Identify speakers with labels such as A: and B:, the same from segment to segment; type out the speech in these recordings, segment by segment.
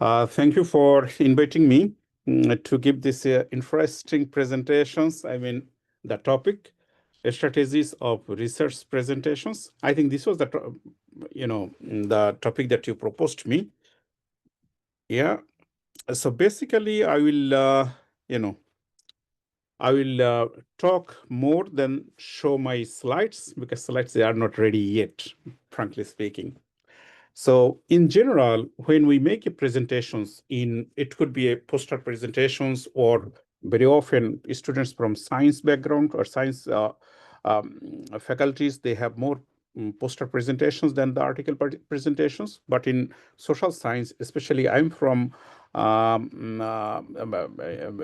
A: Thank you for inviting me to give this interesting presentations. I mean, the topic, strategies of research presentations. I think this was the topic that you proposed me. Yeah. So basically, I will talk more than show my slides because slides they are not ready yet, frankly speaking. So in general, when we make a presentations it could be a poster presentations or very often students from science background or science faculties, they have more poster presentations than the article presentations. But in social science, especially I'm from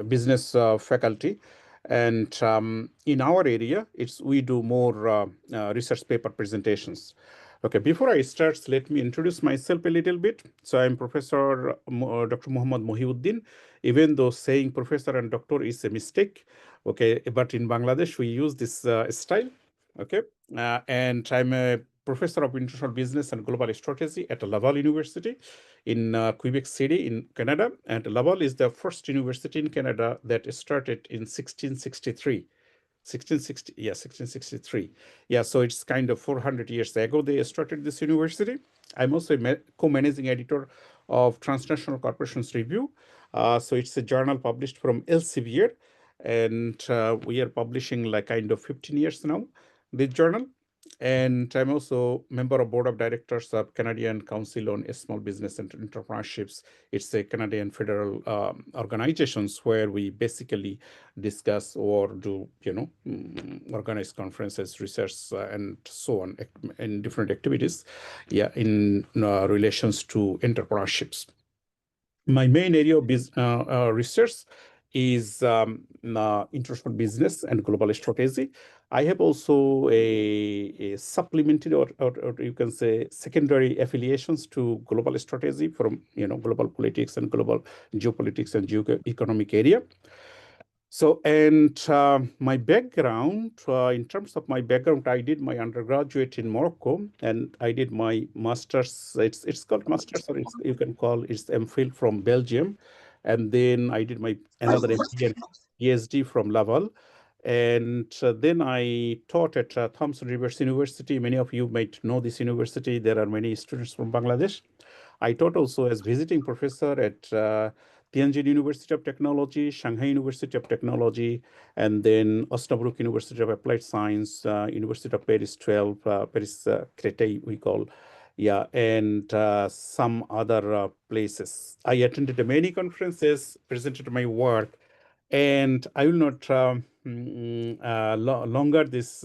A: business faculty. And in our area, we do more research paper presentations. Okay, before I start, let me introduce myself a little bit. So I'm Professor Dr. Muhammad Mohiuddin, even though saying professor and doctor is a mistake. Okay, but in Bangladesh, we use this style. Okay, and I'm a professor of international business and global strategy at Laval University in Quebec City in Canada. And Laval is the first university in Canada that started in 1663. 1663. Yeah, so it's kind of 400 years ago they started this university. I'm also a co-managing editor of Transnational Corporations Review. So it's a journal published from Elsevier, and we are publishing like kind of 15 years now, this journal. And I'm also member of board of directors of Canadian Council on Small Business and Entrepreneurships. It's a Canadian federal organizations where we basically discuss or do, organize conferences, research, and so on, in different activities, yeah, in relations to entrepreneurships. My main area of research is international business and global strategy. I have also a supplementary or you can say secondary affiliations to global strategy from global politics and global geopolitics and geo-economic area. So, and my background, in terms of my background, I did my undergraduate in Morocco, and I did my master's. It's called master's, or you can call it's MPhil from Belgium, and then I did my another MPhil and PhD from Laval, and then I taught at Thomson Rivers University. Many of you might know this university. There are many students from Bangladesh. I taught also as visiting professor at Tianjin University of Technology, Shanghai University of Technology, and then Osnabrück University of Applied Science, University of Paris 12, Paris Créteil, we call, yeah, and some other places. I attended many conferences, presented my work, and I will not longer this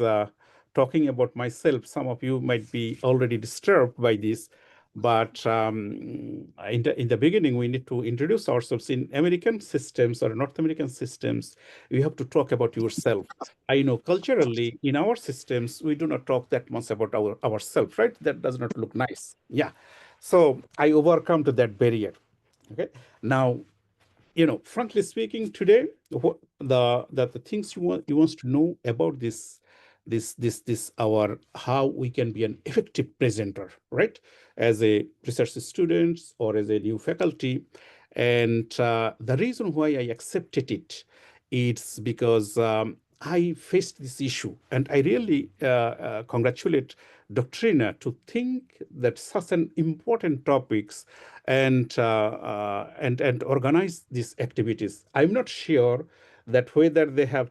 A: talking about myself. Some of you might be already disturbed by this, but in the beginning, we need to introduce ourselves. In American systems or North American systems, you have to talk about yourself. I know culturally in our systems, we do not talk that much about ourselves, right? That does not look nice. Yeah. So I overcome to that barrier. Okay. Now, frankly speaking, today, the things you want to know about our how we can be an effective presenter, right? As a research student or as a new faculty. And the reason why I accepted it's because I faced this issue, and I really congratulate Doctrina to think that such an important topics and organize these activities. I'm not sure that whether they have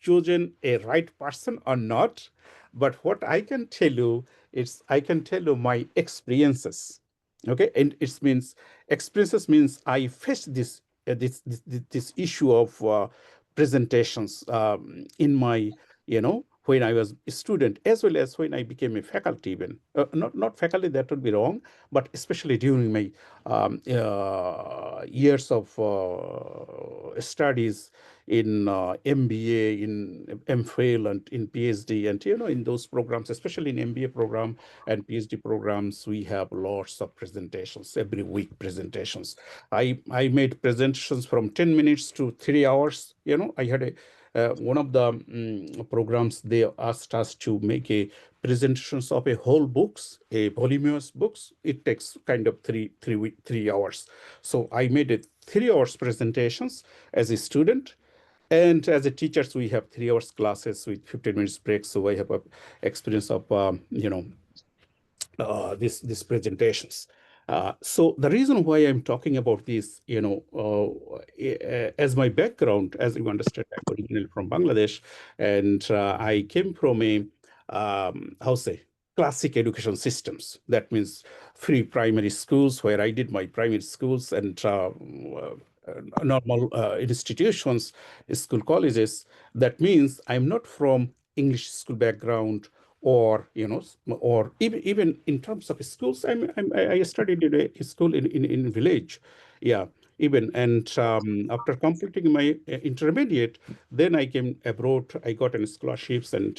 A: chosen a right person or not, but what I can tell you is I can tell you my experiences. Okay, and it means experiences means I faced this issue of presentations in my when I was a student, as well as when I became a faculty. Even not faculty, that would be wrong, but especially during my years of studies in MBA, in MPhil, and in PhD, and in those programs, especially in MBA program and PhD programs, we have lots of presentations every week. Presentations. I made presentations from 10 minutes to 3 hours. I had one of the programs, they asked us to make a presentations of a whole books, a voluminous books, it takes kind of 3 hours. So I made it 3 hours presentations as a student. And as a teachers, we have 3 hours classes with 15 minutes break. So I have a experience of, these presentations. So the reason why I'm talking about this, as my background, as you understand, I'm originally from Bangladesh, and I came from a, how say, classic education systems. That means free primary schools where I did my primary schools and normal institutions, school colleges. That means I'm not from English school background, or or even in terms of schools, I studied in a school in village, yeah, even. And after completing my intermediate, then I came abroad. I got any scholarships, and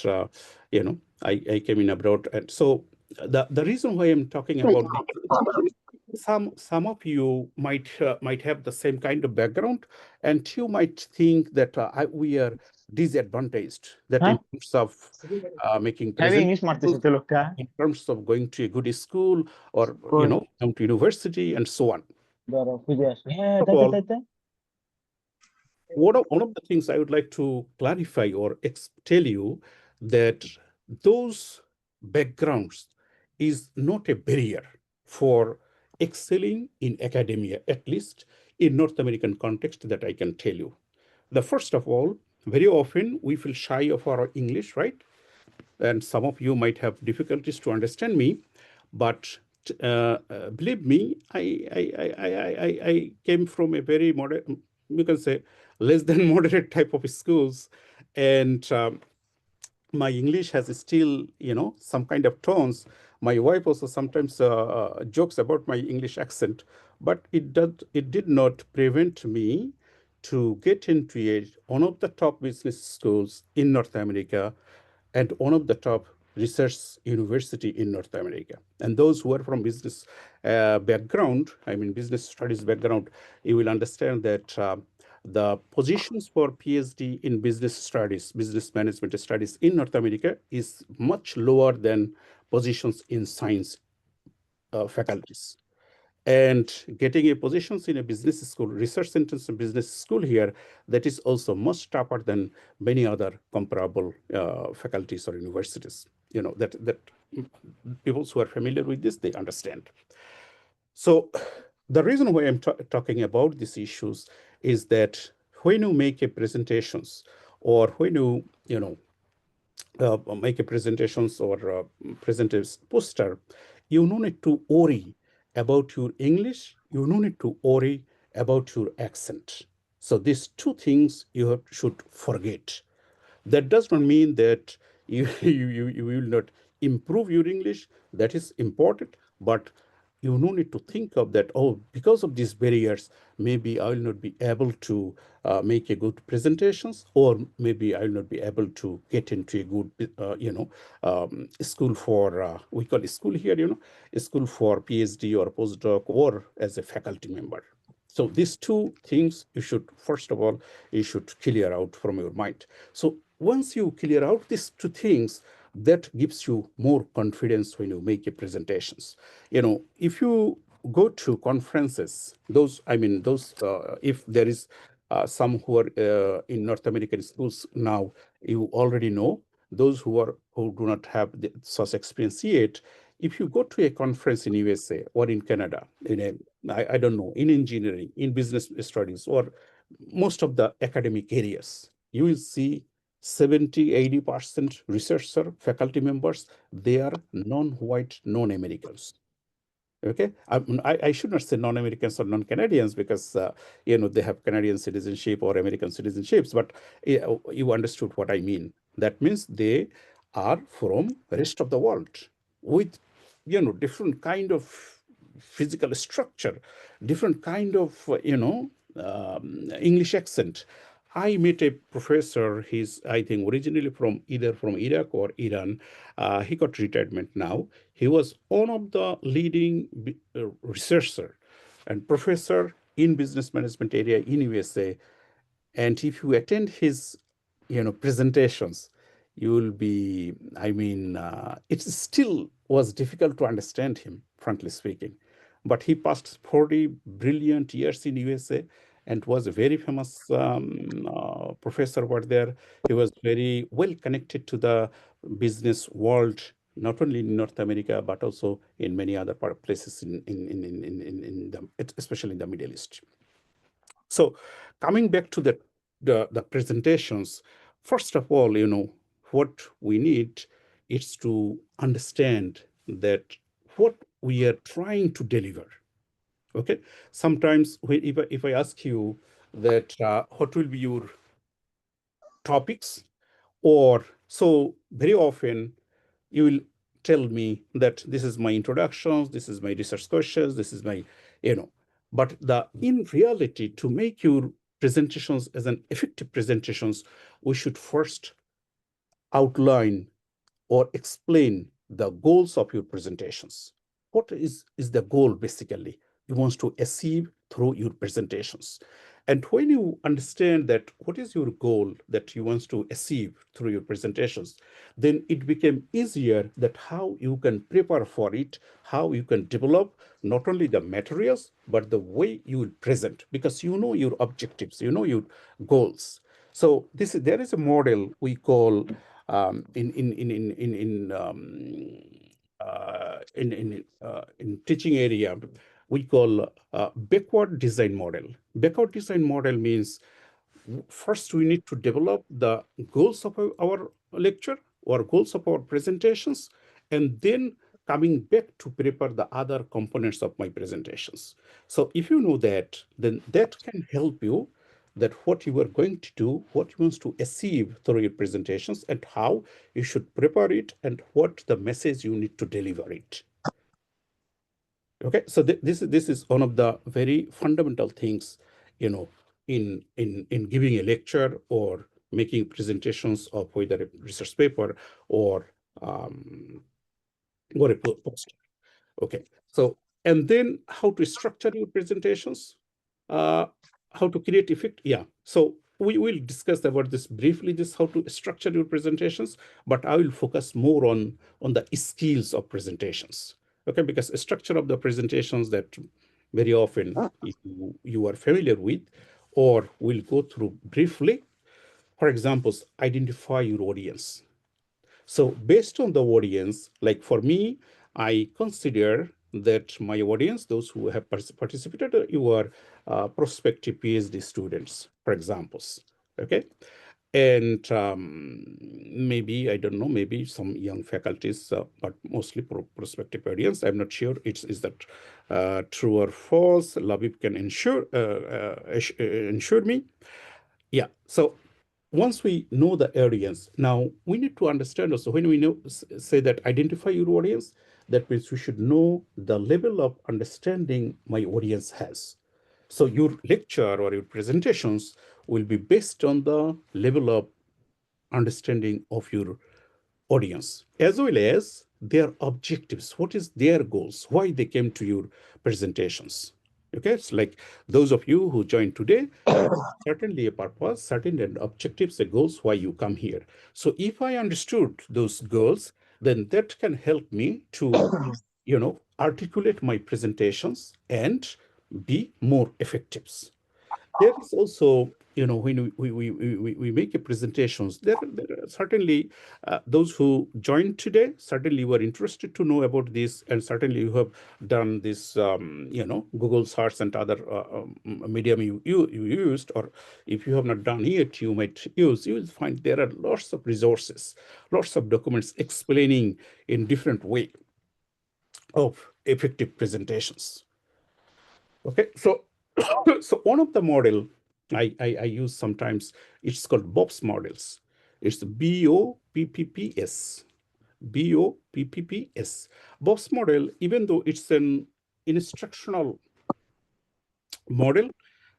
A: I came in abroad. And so the reason why I'm talking about this, some of you might have the same kind of background, and you might think that we are disadvantaged, that in
B: হ্যাঁ
A: terms of making
B: হ্যাঁ
A: present,
B: English মারতেছে তো লোকটা
A: in terms of going to a good school, or
B: কই
A: come to university and so on.
B: ধরো খুঁজে আসবে হ্যাঁ
A: First of
B: তাইতে
A: all,
B: তাইতে
A: one of the things I would like to clarify or tell you, that those backgrounds is not a barrier for excelling in academia, at least in North American context, that I can tell you. The first of all, very often we feel shy of our English, right? And some of you might have difficulties to understand me, but believe me, I came from a very moderate, you can say, less than moderate type of schools, and my English has still, some kind of tones. My wife also sometimes jokes about my English accent, but it did not prevent me to get into one of the top business schools in North America, and one of the top research university in North America. And those who are from business background, I mean business studies background, you will understand that the positions for PhD in business studies, business management studies in North America is much lower than positions in science faculties. And getting a positions in a business school, research centers and business school here, that is also much tougher than many other comparable faculties or universities. That people who are familiar with this, they understand. So the reason why I'm talking about these issues is that when you make a presentations, or when make a presentations, or present a poster, you no need to worry about your English. You no need to worry about your accent. So these two things should forget. That does not mean that you will not improve your English. That is important, but you no need to think of that, oh, because of these barriers, maybe I will not be able to make a good presentations, or maybe I will not be able to get into a good, school for, we call it school here, a school for PhD or postdoc, or as a faculty member. So these two things first of all, you should clear out from your mind. So once you clear out these two things, that gives you more confidence when you make your presentations. If you go to conferences, if there is some who are in North American schools now, you already know. Those who do not have such experience yet, if you go to a conference in USA or in Canada, I don't know, in engineering, in business studies, or most of the academic areas, you will see 70-80% researcher faculty members, they are non-white, non-Americans. Okay, I should not say non-Americans or non-Canadians, because they have Canadian citizenship or American citizenships, but you understood what I mean. That means they are from the rest of the world, with different kind of physical structure, different kind of English accent. I met a professor. He's, I think, originally either from Iraq or Iran. He got retirement now. He was one of the leading researcher and professor in business management area in USA. And if you attend his, presentations, you will be, I mean, it still was difficult to understand him, frankly speaking. But he passed 40 brilliant years in USA and was a very famous professor over there. He was very well connected to the business world, not only in North America, but also in many other places in the, especially in the Middle East. So coming back to the presentations, first of all, what we need is to understand that what we are trying to deliver. Okay. Sometimes if I ask you that what will be your topics, or so very often you will tell me that this is my introductions, this is my research questions, this is my, but in reality, to make your presentations as an effective presentations, we should first outline or explain the goals of your presentations. What is the goal basically you want to achieve through your presentations? And when you understand that what is your goal that you want to achieve through your presentations, then it became easier that how you can prepare for it, how you can develop not only the materials, but the way you will present, because you know your objectives, you know your goals. So there is a model we call in teaching area, we call backward design model. Backward design model means first we need to develop the goals of our lecture or goals of our presentations, and then coming back to prepare the other components of my presentations. So if you know that, then that can help you that what you are going to do, what you want to achieve through your presentations, and how you should prepare it, and what the message you need to deliver it. Okay, so this is one of the very fundamental things, in giving a lecture or making presentations of whether a research paper or a poster. Okay, so and then how to structure your presentations, uh, how to create effect. Yeah, so we will discuss about this briefly, this how to structure your presentations, but I will focus more on the skills of presentations. Okay, because the structure of the presentations that very often you are familiar with, or will go through briefly. For example, identify your audience. So based on the audience, like for me, I consider that my audience, those who have participated, you are prospective PhD students, for examples. Okay. And maybe, I don't know, maybe some young faculties, but mostly prospective audience. I'm not sure is that true or false. Labib can ensure me. Yeah. So once we know the audience, now we need to understand also when we say that identify your audience, that means we should know the level of understanding my audience has. So your lecture or your presentations will be based on the level of understanding of your audience, as well as their objectives. What is their goals? Why they came to your presentations? Okay, it's like those of you who joined today, certainly a purpose, certain objectives, the goals why you come here. So if I understood those goals, then that can help me to, articulate my presentations and be more effective. There is also, when we make a presentations, there are certainly those who joined today, certainly were interested to know about this, and certainly you have done this, Google search and other medium you used, or if you have not done it, you might use, you will find there are lots of resources, lots of documents explaining in different way of effective presentations. Okay, so so one of the model I use sometimes, it's called BOPS models. It's BOPPS. BOPPS. BOPS model, even though it's an instructional model,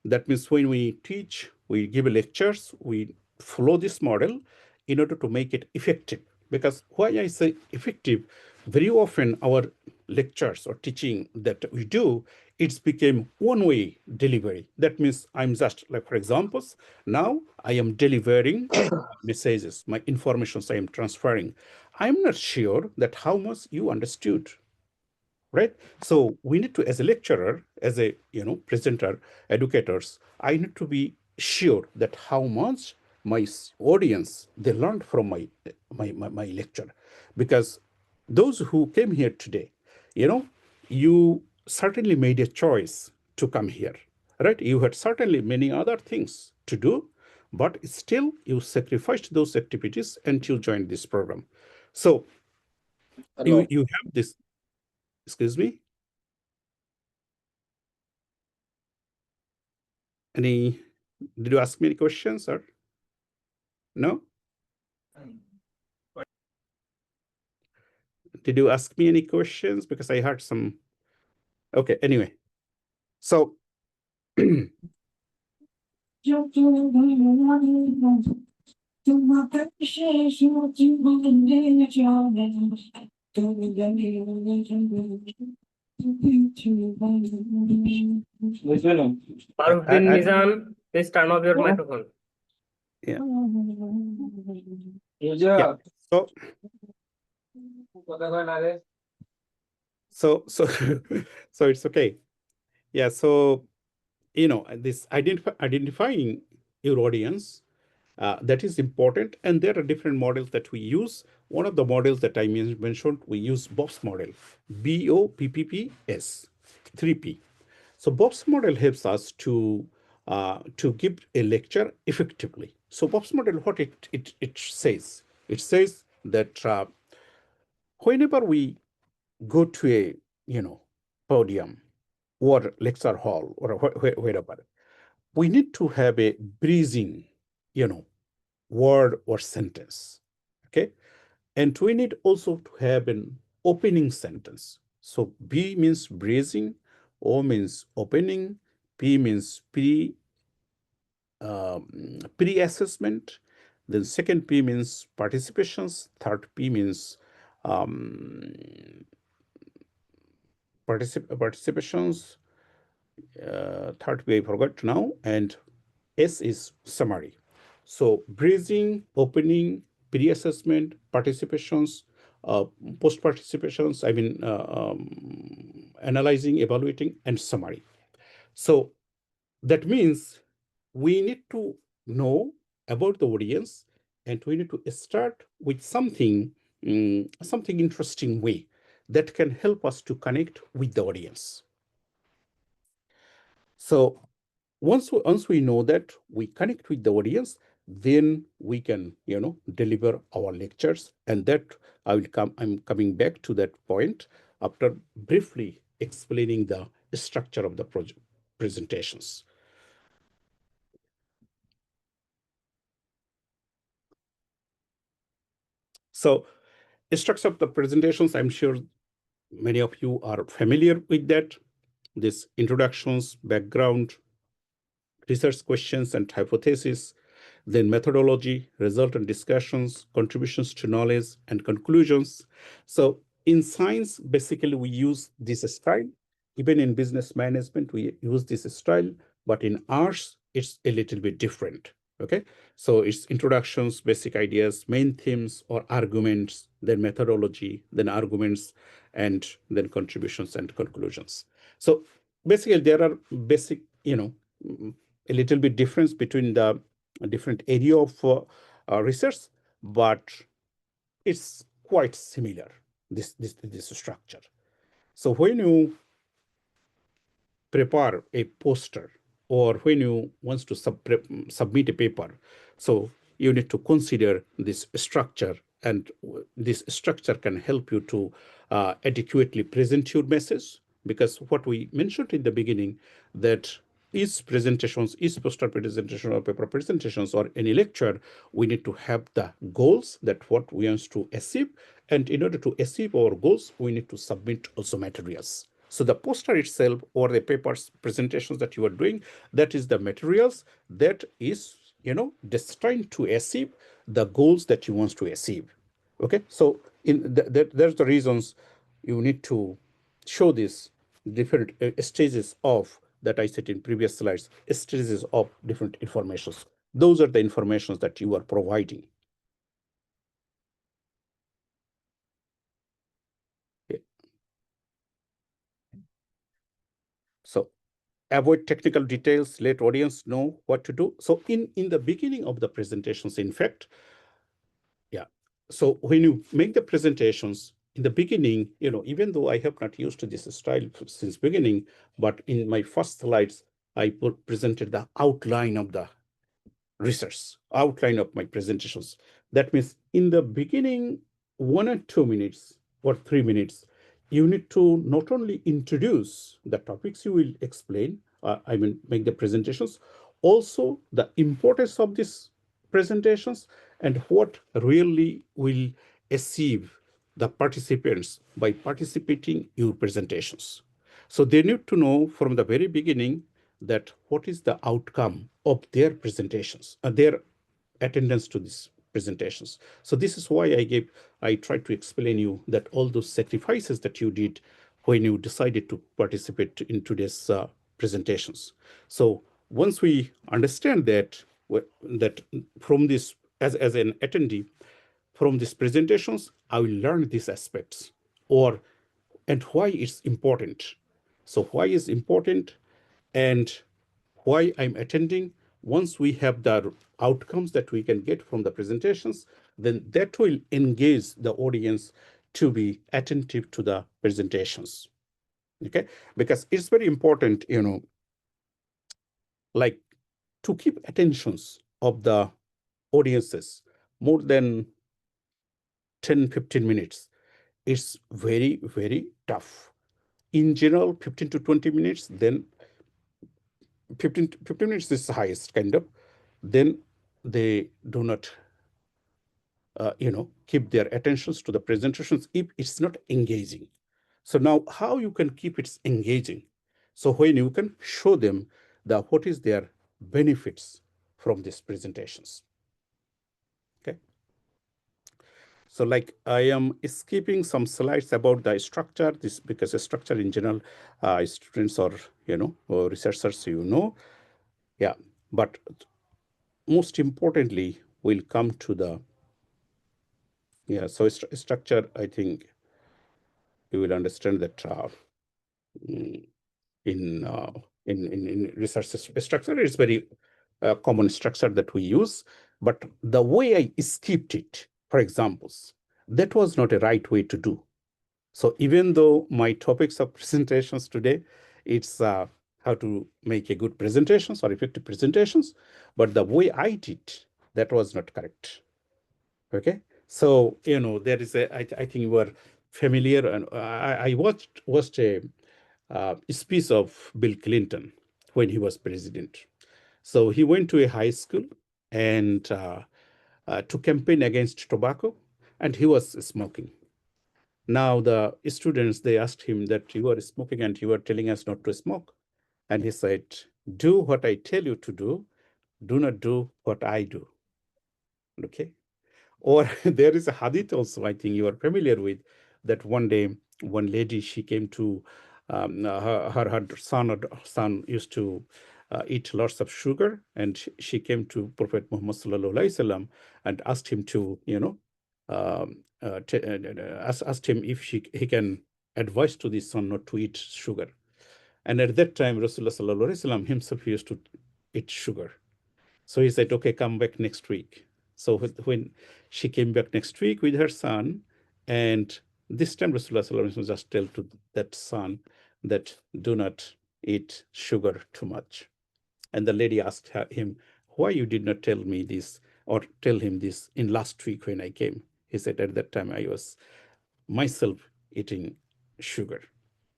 A: that means when we teach, we give lectures, we follow this model in order to make it effective. Because why I say effective, very often our lectures or teaching that we do, it's became one-way delivery. That means I'm just like, for examples, now I am delivering messages, my informations I am transferring. I'm not sure that how much you understood, right? So we need to, as a lecturer, as a presenter, educators, I need to be sure that how much my audience they learned from my lecture, because those who came here today, you certainly made a choice to come here, right? You had certainly many other things to do, but still you sacrificed those activities and you joined this program. So you have this, excuse me, did you ask me any questions or no? Did you ask me any questions? Because I heard some. Okay, anyway. So
C: Faruddin Nizam, please turn off your microphone.
A: yeah. Yeah. So so it's okay. Yeah. So this identifying your audience, that is important, and there are different models that we use. One of the models that I mentioned, we use BOPS model, BOPPPS, 3P. So BOPS model helps us to give a lecture effectively. So BOPS model, what it says, it says that whenever we go to a podium or lecture hall or wherever, we need to have a breathing word or sentence, okay? And we need also to have an opening sentence. So B means breathing, O means opening, P means pre-assessment, then second P means participations, third P means participations, third P I forgot now, and S is summary. So breathing, opening, pre-assessment, participations, post-participations, analyzing, evaluating, and summary. So that means we need to know about the audience, and we need to start with something interesting way that can help us to connect with the audience. So once we know that we connect with the audience, then we can deliver our lectures, and that I'm coming back to that point after briefly explaining the structure of the presentations. So structure of the presentations, I'm sure many of you are familiar with that. This introductions, background, research questions and hypotheses, then methodology, result and discussions, contributions to knowledge, and conclusions. So in science, basically we use this style. Even in business management, we use this style, but in arts, it's a little bit different. Okay, so it's introductions, basic ideas, main themes or arguments, then methodology, then arguments, and then contributions and conclusions. So basically, there are basic, a little bit difference between the different area of research, but it's quite similar, this structure. So when you prepare a poster or when you want to submit a paper, so you need to consider this structure, and this structure can help you to adequately present your message, because what we mentioned in the beginning, that each presentations, each poster presentation or paper presentations or any lecture, we need to have the goals that what we want to achieve, and in order to achieve our goals, we need to submit also materials. So the poster itself or the papers presentations that you are doing, that is the materials that is destined to achieve the goals that you want to achieve. Okay, so in there's the reasons you need to show this different stages of that I said in previous slides, stages of different informations. Those are the informations that you are providing. Okay. So avoid technical details, let audience know what to do. So in the beginning of the presentations, in fact, yeah. So when you make the presentations in the beginning, even though I have not used this style since beginning, but in my first slides, I presented the outline of the research, outline of my presentations. That means in the beginning, 1 or 2 minutes or 3 minutes, you need to not only introduce the topics you will explain, make the presentations, also the importance of these presentations and what really will achieve the participants by participating your presentations. So they need to know from the very beginning that what is the outcome of their presentations, their attendance to these presentations. So this is why I tried to explain you that all those sacrifices that you did when you decided to participate in today's presentations. So once we understand that from this, as an attendee, from these presentations, I will learn these aspects and why it's important. So why is important and why I'm attending. Once we have the outcomes that we can get from the presentations, then that will engage the audience to be attentive to the presentations. Okay, because it's very important, like to keep attentions of the audiences more than 10-15 minutes. It's very, very tough. In general, 15 to 20 minutes, then 15 minutes is the highest kind of, then they do not keep their attentions to the presentations if it's not engaging. So now how you can keep it engaging? So when you can show them what is their benefits from these presentations. Okay. So like I am skipping some slides about the structure, this because the structure in general, students or or researchers, yeah, but most importantly, we'll come to the so structure. I think you will understand that in research structure, it's very common structure that we use. But the way I skipped it, for examples, that was not a right way to do. So even though my topics of presentations today, it's how to make a good presentations or effective presentations, but the way I did, that was not correct. Okay, so there is I think you are familiar, and I watched a speech of Bill Clinton when he was president. So he went to a high school and to campaign against tobacco, and he was smoking. Now the students, they asked him that you are smoking and you are telling us not to smoke. And he said, do what I tell you to do not do what I do. Okay. Or there is a hadith also, I think you are familiar with, that one day, one lady, she came to her son used to eat lots of sugar, and she came to Prophet Muhammad sallallahu alaihi wasallam and asked him to, asked him if he can advise to this son not to eat sugar. And at that time, Rasulullah sallallahu alaihi wasallam himself used to eat sugar. So he said, okay, come back next week. So when she came back next week with her son, and this time Rasulullah sallallahu alaihi wasallam just tell to that son that do not eat sugar too much. And the lady asked him, why you did not tell me this or tell him this in last week when I came? He said, at that time I was myself eating sugar.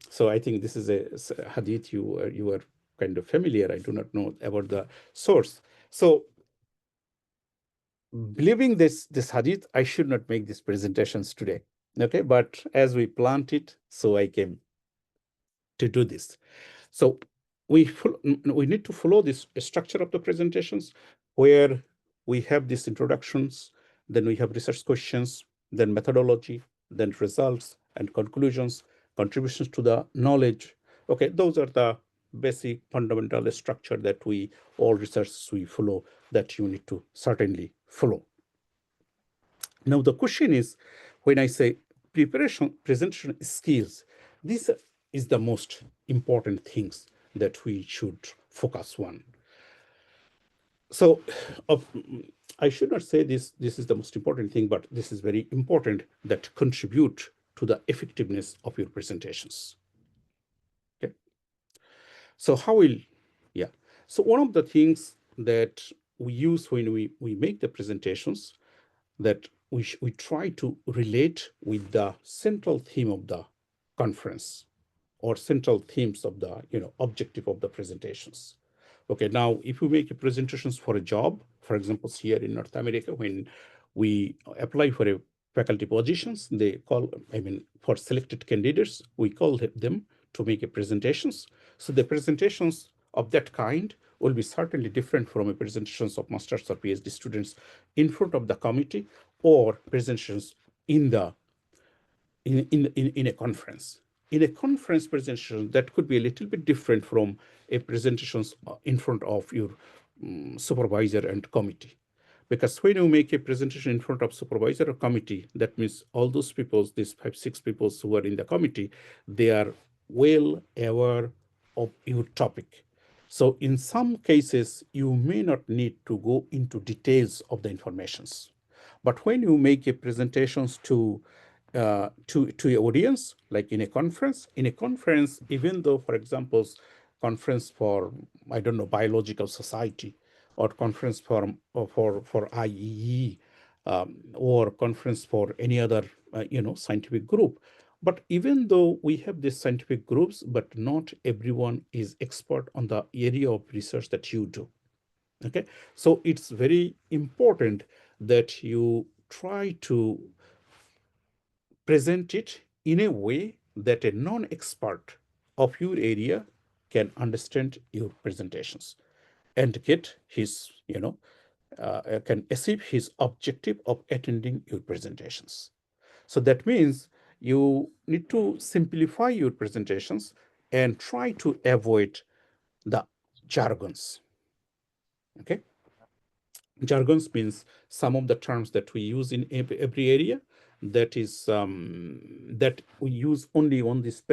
A: So I think this is a hadith you are kind of familiar. I do not know about the source. So believing this hadith, I should not make these presentations today. Okay, but as we planned it, so I came to do this. So we need to follow this structure of the presentations, where we have these introductions, then we have research questions, then methodology, then results and conclusions, contributions to the knowledge, Okay, those are the basic fundamental structure that all researchers we follow, that you need to certainly follow. Now the question is, when I say presentation skills, this is the most important things that we should focus on. So I should not say this is the most important thing, but this is very important, that contribute to the effectiveness of your presentations. Okay. So so one of the things that we use when we make the presentations, that we try to relate with the central theme of the conference, or central themes of the objective of the presentations. Okay, now if we make presentations for a job, for example, here in North America, when we apply for a faculty positions, for selected candidates, we call them to make a presentations. So the presentations of that kind will be certainly different from a presentations of master's or PhD students in front of the committee, or presentations in a conference. In a conference presentation, that could be a little bit different from a presentations in front of your supervisor and committee. Because when you make a presentation in front of supervisor or committee, that means all those people, these 5-6 people who are in the committee, they are well aware of your topic. So in some cases, you may not need to go into details of the informations. But when you make a presentations to your audience, like in a conference, even though, for example, conference for, I don't know, biological society, or conference for IEE, or conference for any other scientific group. But even though we have these scientific groups, but not everyone is expert on the area of research that you do. Okay, so it's very important that you try to present it in a way that a non-expert of your area can understand your presentations and get his, can achieve his objective of attending your presentations. So that means you need to simplify your presentations and try to avoid the jargons. Okay. Jargons means some of the terms that we use in every area, that is that we use only on this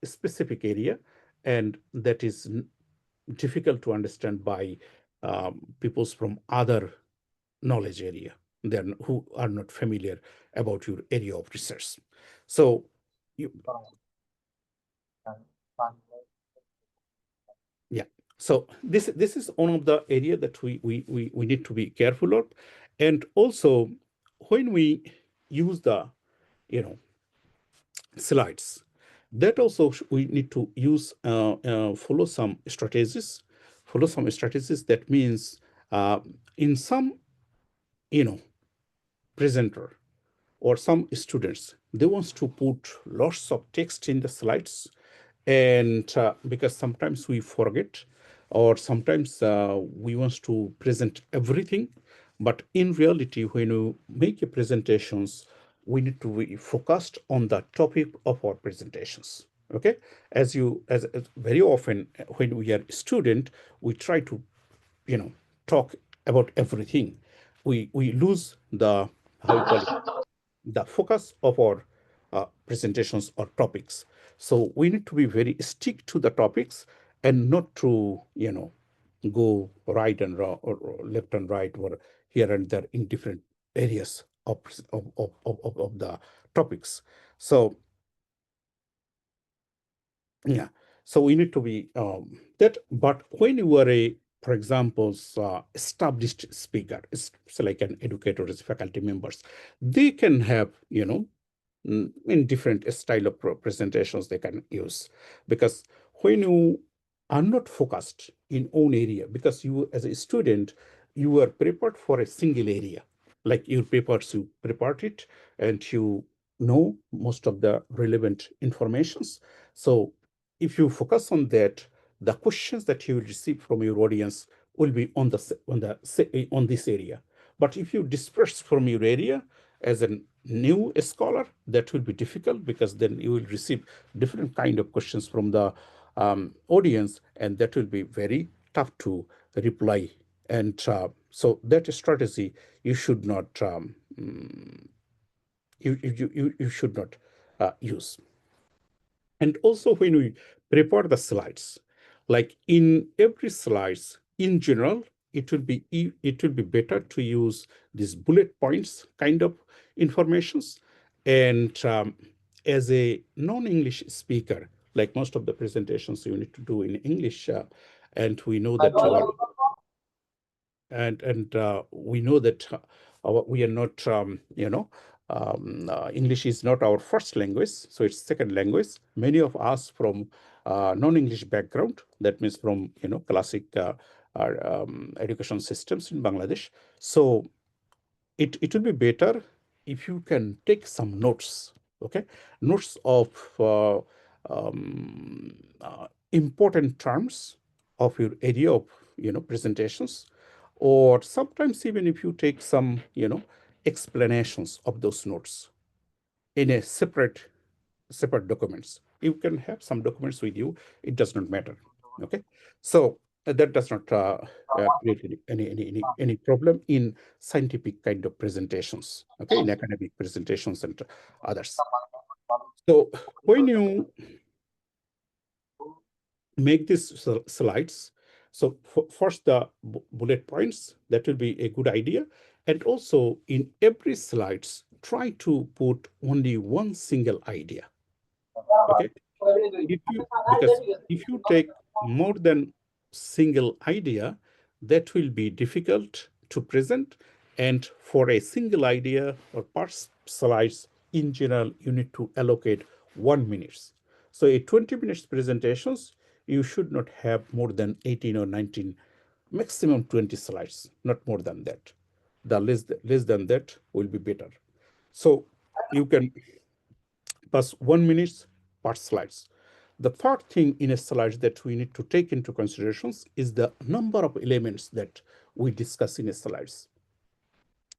A: specific area, and that is difficult to understand by peoples from other knowledge area, who are not familiar about your area of research. So so this is one of the area that we need to be careful of. And also, when we use the slides, that also we need to use follow some strategies. That means in some presenter or some students, they want to put lots of text in the slides, and because sometimes we forget, or sometimes we want to present everything. But in reality, when you make a presentations, we need to be focused on the topic of our presentations. Okay, as very often when we are student, we try to talk about everything. We lose the, how you call it, the focus of our presentations or topics. So we need to be very stick to the topics, and not to go right and wrong, or left and right, or here and there in different areas of the topics. So so we need to be that. But when you are a, for example, established speaker, so like an educator, as faculty members, they can have in different style of presentations they can use. Because when you are not focused in own area, because you as a student, you are prepared for a single area, like your papers, you prepared it, and you know most of the relevant informations. So if you focus on that, the questions that you will receive from your audience will be on this area. But if you disperse from your area as a new scholar, that will be difficult, because then you will receive different kind of questions from the audience, and that will be very tough to reply. And so that strategy you should not you should not use. And also when we prepare the slides, like in every slides, in general, it will be better to use these bullet points kind of informations. And as a non-English speaker, like most of the presentations you need to do in English, and we know that we know that we are not, English is not our first language, so it's second language. Many of us from non-English background, that means from classic education systems in Bangladesh. So it will be better if you can take some notes, okay? Notes of important terms of your area of presentations, or sometimes even if you take some explanations of those notes in a separate documents. You can have some documents with you, it does not matter, okay? So that does not create any problem in scientific kind of presentations, okay, in academic presentations and others. So when you make these slides, so first the bullet points, that will be a good idea. And also in every slides, try to put only one single idea, okay? Because if you take more than single idea, that will be difficult to present. And for a single idea or parts slides, in general, you need to allocate 1 minute. So a 20 minutes presentations, you should not have more than 18 or 19, maximum 20 slides, not more than that. The less than that will be better. So you can pass 1 minute per slides. The third thing in a slide that we need to take into considerations is the number of elements that we discuss in a slides.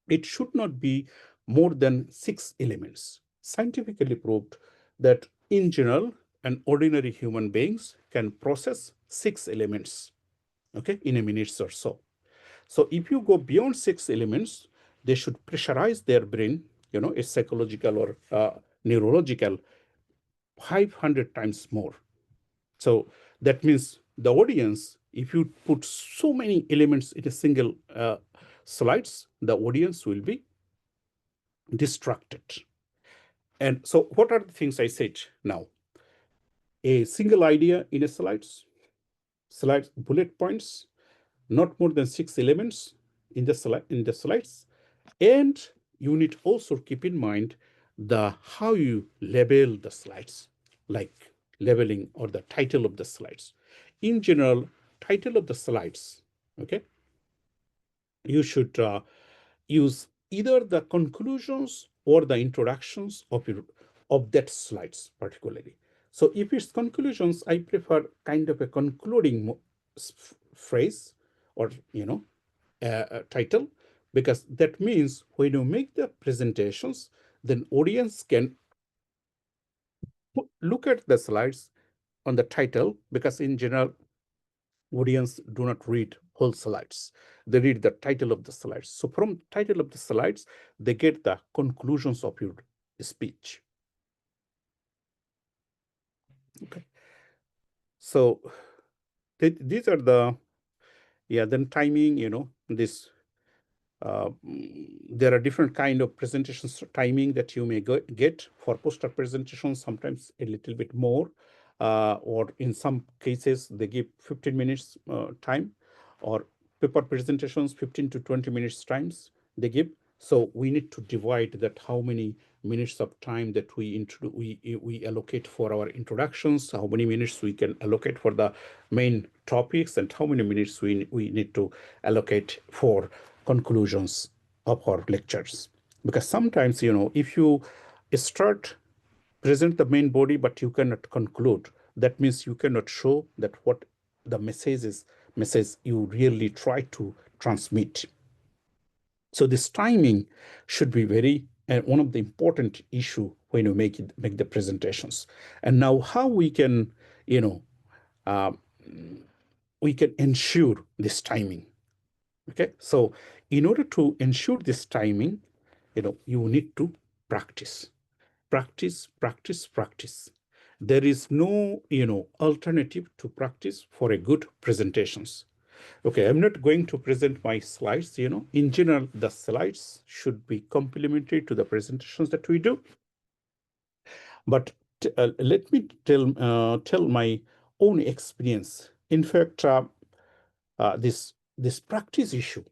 A: It should not be more than 6 elements. Scientifically proved that in general, an ordinary human beings can process 6 elements, okay, in a minute or so. So if you go beyond 6 elements, they should pressurize their brain, a psychological or neurological 500 times more. So that means the audience, if you put so many elements in a single slides, the audience will be distracted. And so what are the things I said now? A single idea in a slides, bullet points, not more than 6 elements in the slides. And you need also keep in mind how you label the slides, like labeling or the title of the slides. In general, title of the slides, okay, you should use either the conclusions or the introductions of that slides particularly. So if it's conclusions, I prefer kind of a concluding phrase or title, because that means when you make the presentations, then audience can look at the slides on the title, because in general, audience do not read whole slides. They read the title of the slides. So from title of the slides, they get the conclusions of your speech. Okay. So these are the, then timing, this, there are different kind of presentations timing that you may get. For poster presentations, sometimes a little bit more, or in some cases, they give 15 minutes time, or paper presentations, 15 to 20 minutes times they give. So we need to divide that, how many minutes of time that we allocate for our introductions, how many minutes we can allocate for the main topics, and how many minutes we need to allocate for conclusions of our lectures. Because sometimes, if you present the main body, but you cannot conclude, that means you cannot show that what the message you really try to transmit. So this timing should be one of the important issue when you make the presentations. And now how we can, we can ensure this timing. Okay, so in order to ensure this timing, you need to practice. There is no, alternative to practice for a good presentations. Okay, I'm not going to present my slides. In general, the slides should be complementary to the presentations that we do. But let me tell my own experience. In fact, this practice issue,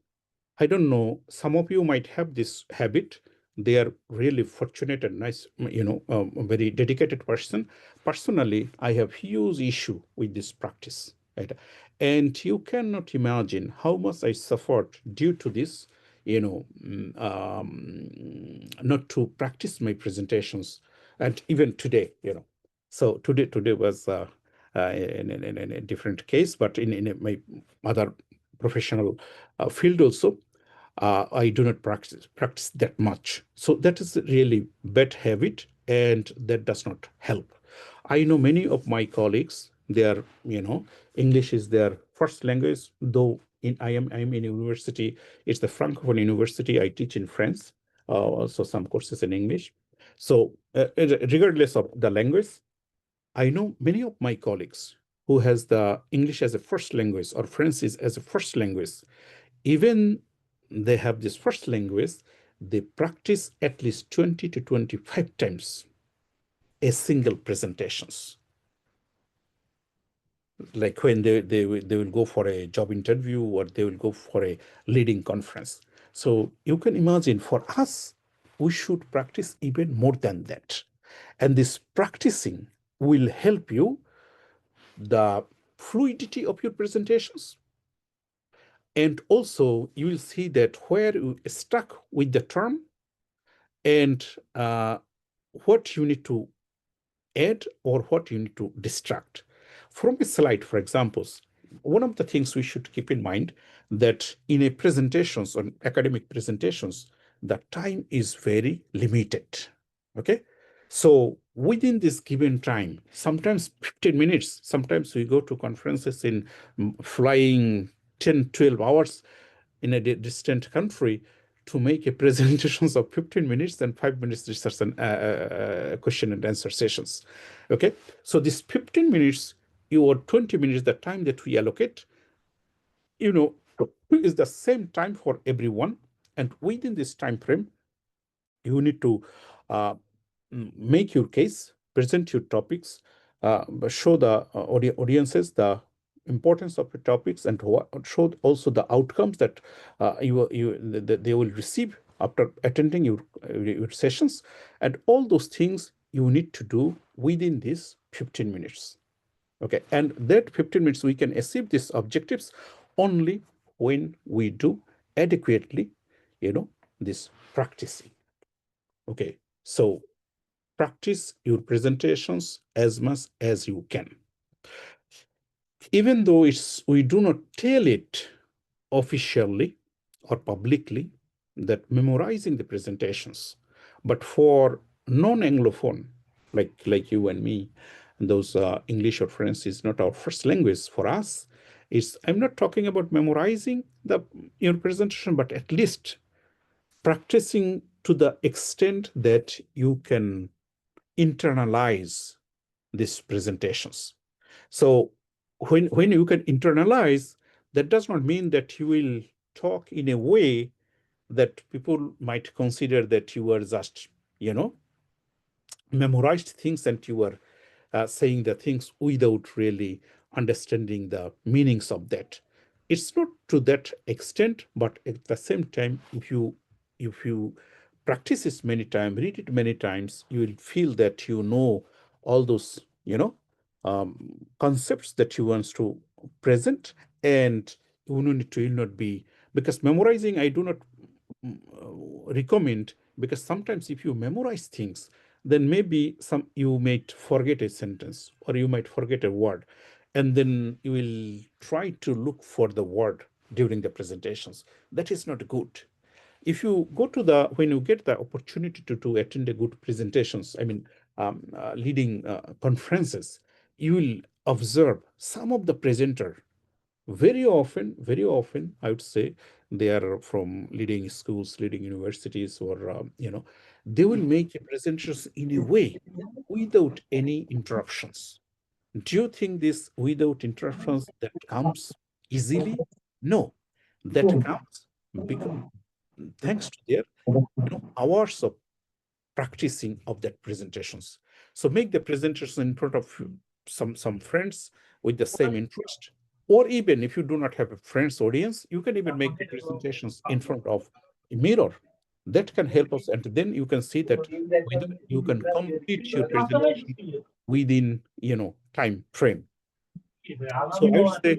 A: I don't know, some of you might have this habit. They are really fortunate and nice, a very dedicated person. Personally, I have huge issue with this practice, right? And you cannot imagine how much I suffered due to this, not to practice my presentations. And even today, So today was in a different case, but in my other professional field also, I do not practice that much. So that is a really bad habit, and that does not help. I know many of my colleagues, their English is their first language, though I'm in a university, it's the Francophone university. I teach in French, also some courses in English. So regardless of the language, I know many of my colleagues who has the English as a first language or French as a first language. Even they have this first language, they practice at least 20 to 25 times a single presentations. Like when they will go for a job interview, or they will go for a leading conference. So you can imagine, for us, we should practice even more than that. And this practicing will help you the fluidity of your presentations. And also you will see that where you stuck with the term and what you need to add or what you need to distract. From a slide, for example, one of the things we should keep in mind that in a presentations or academic presentations, the time is very limited. Okay, so within this given time, sometimes 15 minutes, sometimes we go to conferences in flying 10, 12 hours in a distant country to make a presentations of 15 minutes and 5 minutes research and question and answer sessions. Okay, so this 15 minutes or 20 minutes, the time that we allocate, is the same time for everyone. And within this time frame, you need to make your case, present your topics, show the audiences the importance of the topics, and show also the outcomes that they will receive after attending your sessions. And all those things you need to do within these 15 minutes. Okay, and that 15 minutes we can achieve these objectives only when we do adequately, this practicing. Okay, so practice your presentations as much as you can. Even though we do not tell it officially or publicly that memorizing the presentations, but for non-Anglophone, like you and me, those English or French is not our first language. For us, I'm not talking about memorizing your presentation, but at least practicing to the extent that you can internalize these presentations. So when you can internalize, that does not mean that you will talk in a way that people might consider that you are just, memorized things and you are saying the things without really understanding the meanings of that. It's not to that extent, but at the same time, if you practice it many times, read it many times, you will feel that you know all those, concepts that you want to present, and you will not be, because memorizing, I do not recommend, because sometimes if you memorize things, then maybe you might forget a sentence or you might forget a word, and then you will try to look for the word during the presentations. That is not good. If you go to when you get the opportunity to attend a good presentations, I mean, leading conferences, you will observe some of the presenter very often, I would say they are from leading schools, leading universities, or they will make a presentations in a way without any interruptions. Do you think this without interruptions that comes easily? No, that comes because thanks to their hours of practicing of that presentations. So make the presentation in front of some friends with the same interest, or even if you do not have a friends audience, you can even make the presentations in front of a mirror. That can help us, and then you can see that you can complete your presentation within time frame. So I would say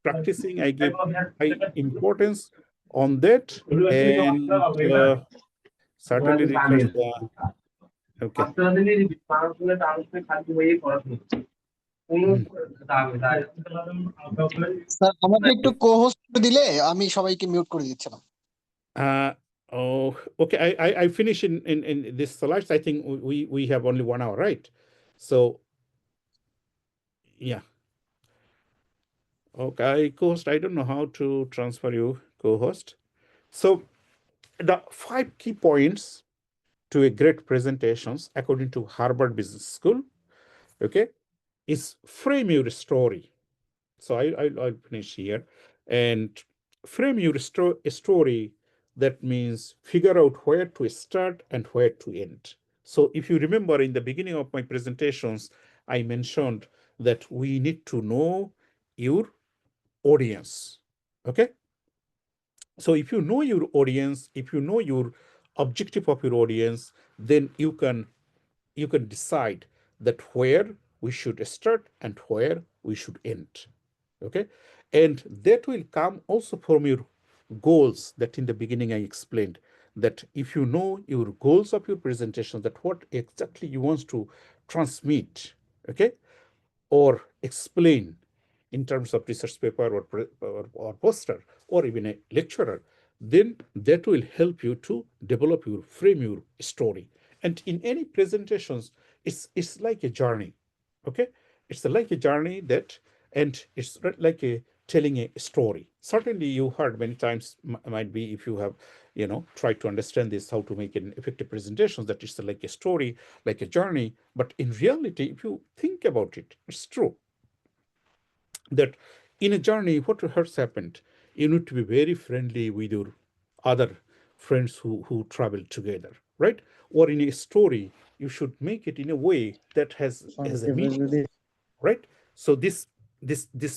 A: practicing, I give high importance on that, and certainly requires the okay.
D: Sir আমাকে একটু কো-হোস্ট দিলে আমি সবাইকে mute করে দিচ্ছিলাম।
A: Okay. I finish in this slides. I think we have only 1 hour, right? So yeah. Okay, co-host. I don't know how to transfer you, co-host. So the 5 key points to a great presentations, according to Harvard Business School, okay, is frame your story. So I'll finish here. And frame your story, that means figure out where to start and where to end. So if you remember in the beginning of my presentations, I mentioned that we need to know your audience, okay? So if you know your audience, if you know your objective of your audience, then you can decide that where we should start and where we should end. Okay, and that will come also from your goals that in the beginning I explained, that if you know your goals of your presentation, that what exactly you want to transmit, okay, or explain in terms of research paper or poster or even a lecturer, then that will help you to develop your frame your story. And in any presentations, it's like a journey, okay? It's like a journey that, and it's like a telling a story. Certainly you heard many times, might be if you have tried to understand this, how to make an effective presentation, that it's like a story, like a journey. But in reality, if you think about it, it's true that in a journey, what has happened, you need to be very friendly with your other friends who travel together, right? Or in a story, you should make it in a way that has a meaning, right? So this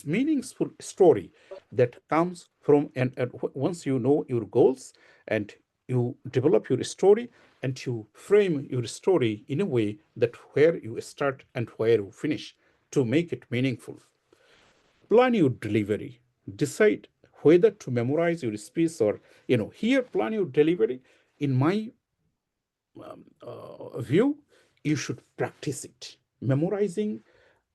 A: meaningful story that comes from, and once you know your goals and you develop your story and you frame your story in a way that where you start and where you finish, to make it meaningful. Plan your delivery. Decide whether to memorize your speech or here plan your delivery. In my view, you should practice it. Memorizing,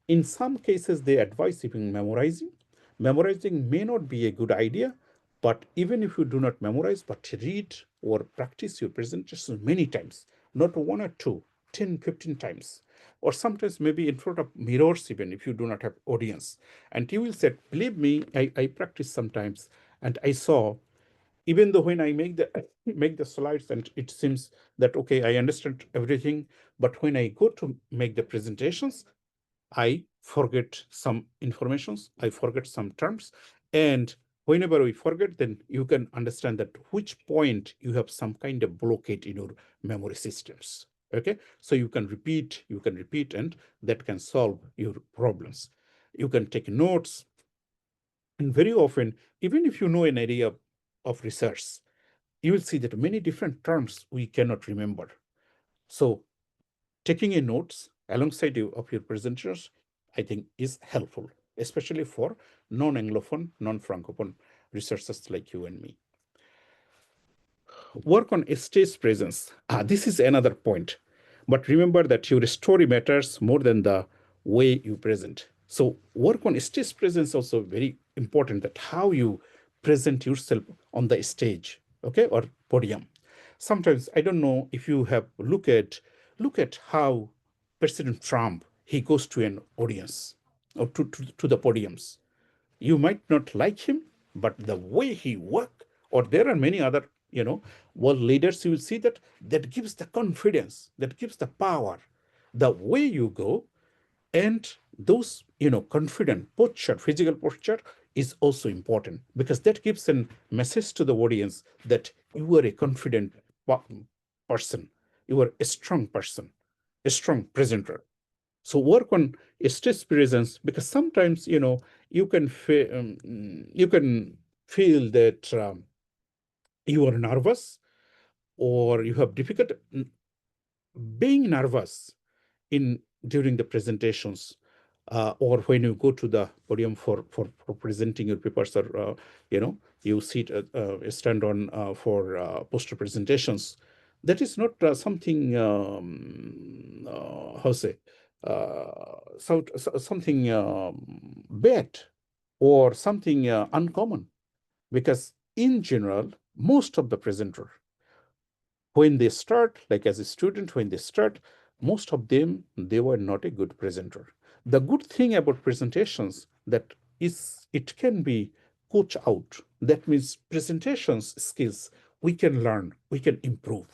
A: in some cases, they advise even memorizing. Memorizing may not be a good idea, but even if you do not memorize, but read or practice your presentation many times, not 1 or 2, 10, 15 times, or sometimes maybe in front of mirrors, even if you do not have audience. And you will say, believe me, I practice sometimes, and I saw, even though when I make the slides and it seems that, okay, I understand everything, but when I go to make the presentations, I forget some informations, I forget some terms. And whenever we forget, then you can understand that which point you have some kind of blockade in your memory systems. Okay, so you can repeat, and that can solve your problems. You can take notes. And very often, even if you know an area of research, you will see that many different terms we cannot remember. So taking a notes alongside of your presenters, I think, is helpful, especially for non-Anglophone, non-Francophone researchers like you and me. Work on stage presence. This is another point. But remember that your story matters more than the way you present. So work on stage presence also very important, that how you present yourself on the stage, okay, or podium. Sometimes, I don't know if you have look at how President Trump, he goes to an audience or to the podiums. You might not like him, but the way he work, or there are many other, world leaders, you will see that gives the confidence, that gives the power, the way you go. And those, confident posture, physical posture is also important, because that gives a message to the audience that you are a confident person, you are a strong person, a strong presenter. So work on stage presence, because sometimes, you can feel that you are nervous, or you have difficult being nervous during the presentations, or when you go to the podium for presenting your papers, or you stand on for poster presentations. That is not something how say something bad, or something uncommon, because in general, most of the presenter, when they start, like as a student, when they start, most of them, they were not a good presenter. The good thing about presentations, that is, it can be coach out. That means presentations skills we can learn, we can improve.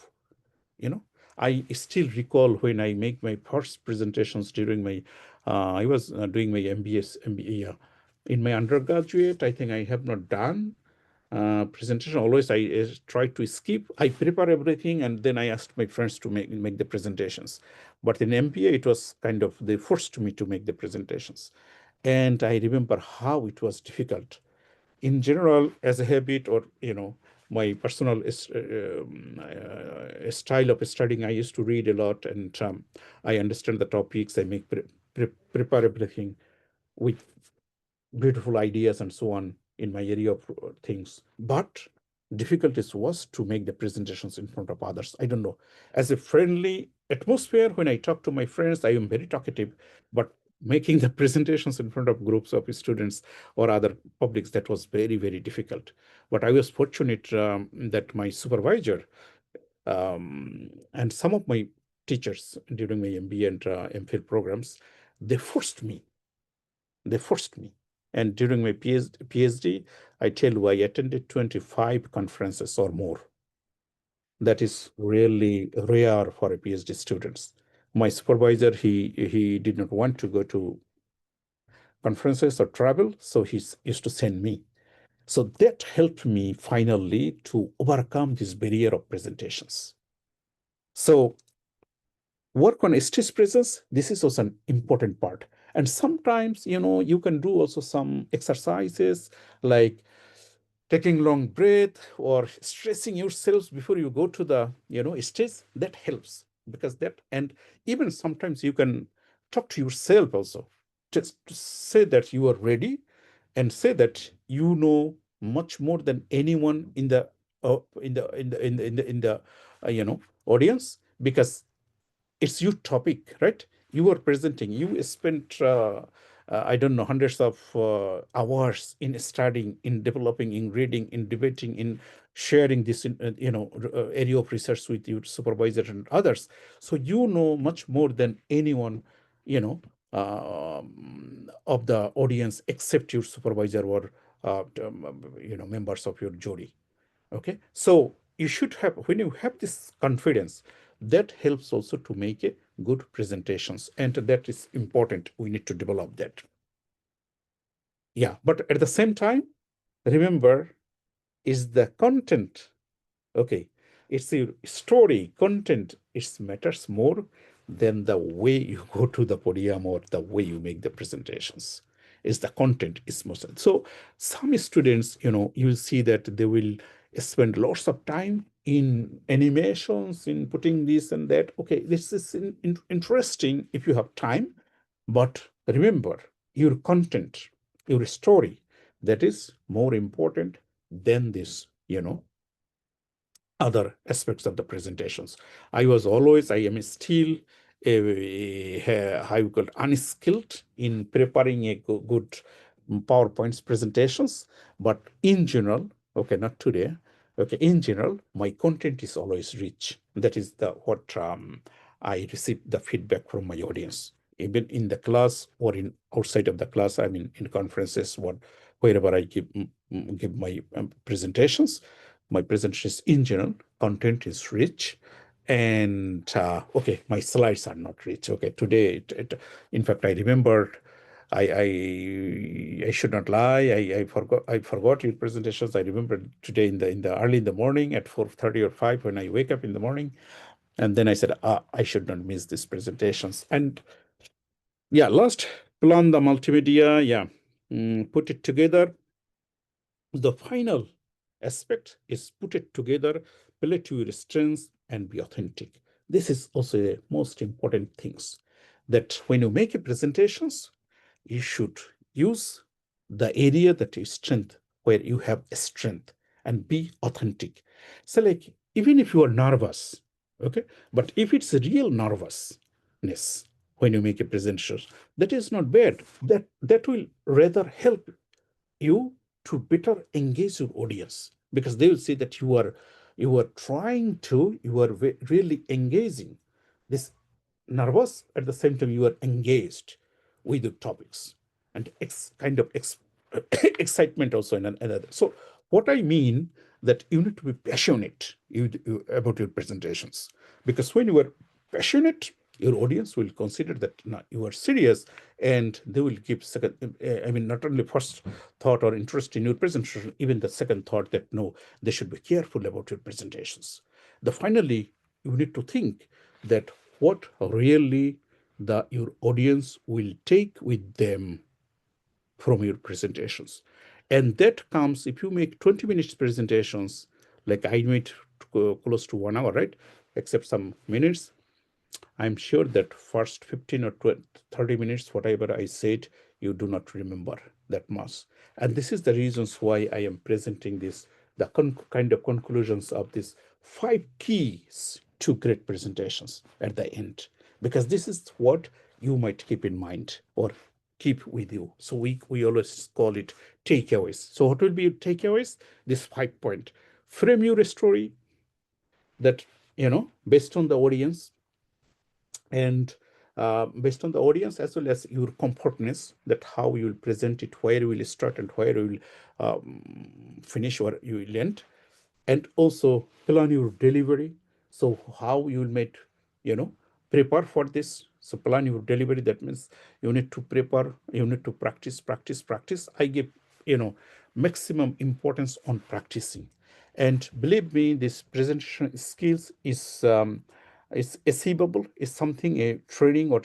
A: I still recall when I make my first presentations during my, I was doing my MBA. In my undergraduate, I think I have not done presentation. Always I try to skip. I prepare everything, and then I asked my friends to make the presentations. But in MBA, it was kind of, they forced me to make the presentations. And I remember how it was difficult. In general, as a habit, or my personal style of studying, I used to read a lot, and I understand the topics. I make prepare everything with beautiful ideas and so on in my area of things. But difficulties was to make the presentations in front of others. I don't know. As a friendly atmosphere, when I talk to my friends, I am very talkative, but making the presentations in front of groups of students or other publics, that was very, very difficult. But I was fortunate that my supervisor and some of my teachers during my MBA and MPhil programs, they forced me. And during my PhD, I tell you, I attended 25 conferences or more. That is really rare for a PhD students. My supervisor, he did not want to go to conferences or travel, so he used to send me. So that helped me finally to overcome this barrier of presentations. So work on stage presence, this is also an important part. And sometimes, you can do also some exercises like taking long breath or stressing yourselves before you go to the, stage. That helps, because and even sometimes you can talk to yourself also, just to say that you are ready, and say that you know much more than anyone in the audience, because it's your topic, right? You are presenting. You spent, I don't know, hundreds of hours in studying, in developing, in reading, in debating, in sharing this, area of research with your supervisor and others. So you know much more than anyone, of the audience, except your supervisor or, members of your jury. Okay, so you should have, when you have this confidence, that helps also to make a good presentations, and that is important. We need to develop that. Yeah, but at the same time, remember, is the content, okay, it's the story, content, it matters more than the way you go to the podium or the way you make the presentations. Is the content is most. So some students, you'll see that they will spend lots of time in animations, in putting this and that. Okay, this is interesting if you have time, but remember, your content, your story, that is more important than this, other aspects of the presentations. I am still how you call it, unskilled in preparing a good PowerPoint presentations, but in general, okay, not today, okay, in general, my content is always rich. That is what I receive the feedback from my audience. even in the class or in outside of the class. I mean, in conferences, wherever I give my presentations. My presentations in general, content is rich, and okay, my slides are not rich. Okay, today, in fact, I remembered. I should not lie. I forgot your presentations. I remember today in the early in the morning at 4:30 or 5 when I wake up in the morning, and then I said, I should not miss these presentations. And yeah, last plan the multimedia. Yeah, put it together. The final aspect is put it together, play to your strengths, and be authentic. This is also the most important things, that when you make a presentations, you should use the area that is strength, where you have a strength, and be authentic. So like, even if you are nervous, okay, but if it's a real nervousness when you make a presentation, that is not bad. That will rather help you to better engage your audience, because they will see that you are really engaging. This nervous, at the same time you are engaged with the topics, and excitement also in another. So what I mean, that you need to be passionate about your presentations, because when you are passionate, your audience will consider that you are serious, and they will give second, not only first thought or interest in your presentation, even the second thought that no, they should be careful about your presentations. Finally, you need to think that what really your audience will take with them from your presentations. And that comes if you make 20 minutes presentations, like I made close to 1 hour, right? Except some minutes. I'm sure that first 15 or 20, 30 minutes, whatever I said, you do not remember that much. And this is the reasons why I am presenting this, the kind of conclusions of these 5 keys to great presentations at the end, because this is what you might keep in mind or keep with you. So we always call it takeaways. So what will be your takeaways? This 5 point. Frame your story that, based on the audience, and based on the audience as well as your comfortness, that how you will present it, where you will start and where you will finish or you will end. And also plan your delivery. So how you will make, prepare for this. So plan your delivery. That means you need to prepare, you need to practice. I give, maximum importance on practicing. And believe me, this presentation skills is achievable, is something a training or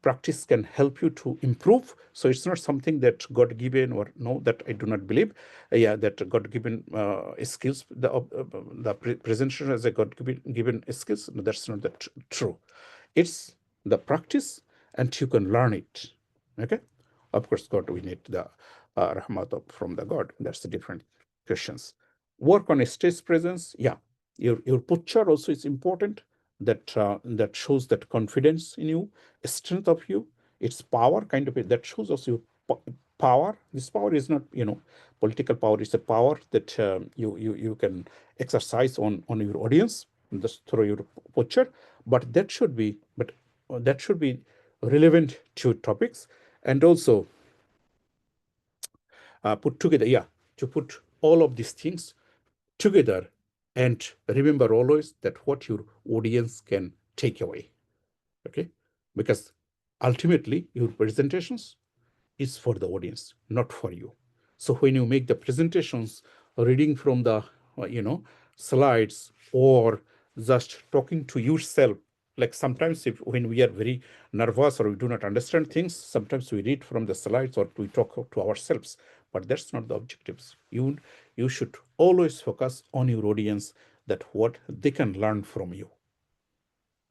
A: practice can help you to improve. So it's not something that God given, or no, that I do not believe. That God given skills, the presentation as a God given skills. No, that's not that true. It's the practice, and you can learn it. Okay, of course, God, we need the rahmat from the God. That's the different questions. Work on a stage presence. Yeah, your posture also is important. That shows that confidence in you, strength of you. It's power kind of it. That shows also your power. This power is not political power. It's a power that you can exercise on your audience just through your posture. But that should be relevant to topics, and also put together. Yeah, to put all of these things together, and remember always that what your audience can take away. Okay, because ultimately your presentations is for the audience, not for you. So when you make the presentations, reading from the slides, or just talking to yourself, like sometimes when we are very nervous or we do not understand things, sometimes we read from the slides or we talk to ourselves, but that's not the objectives. You should always focus on your audience, that what they can learn from you,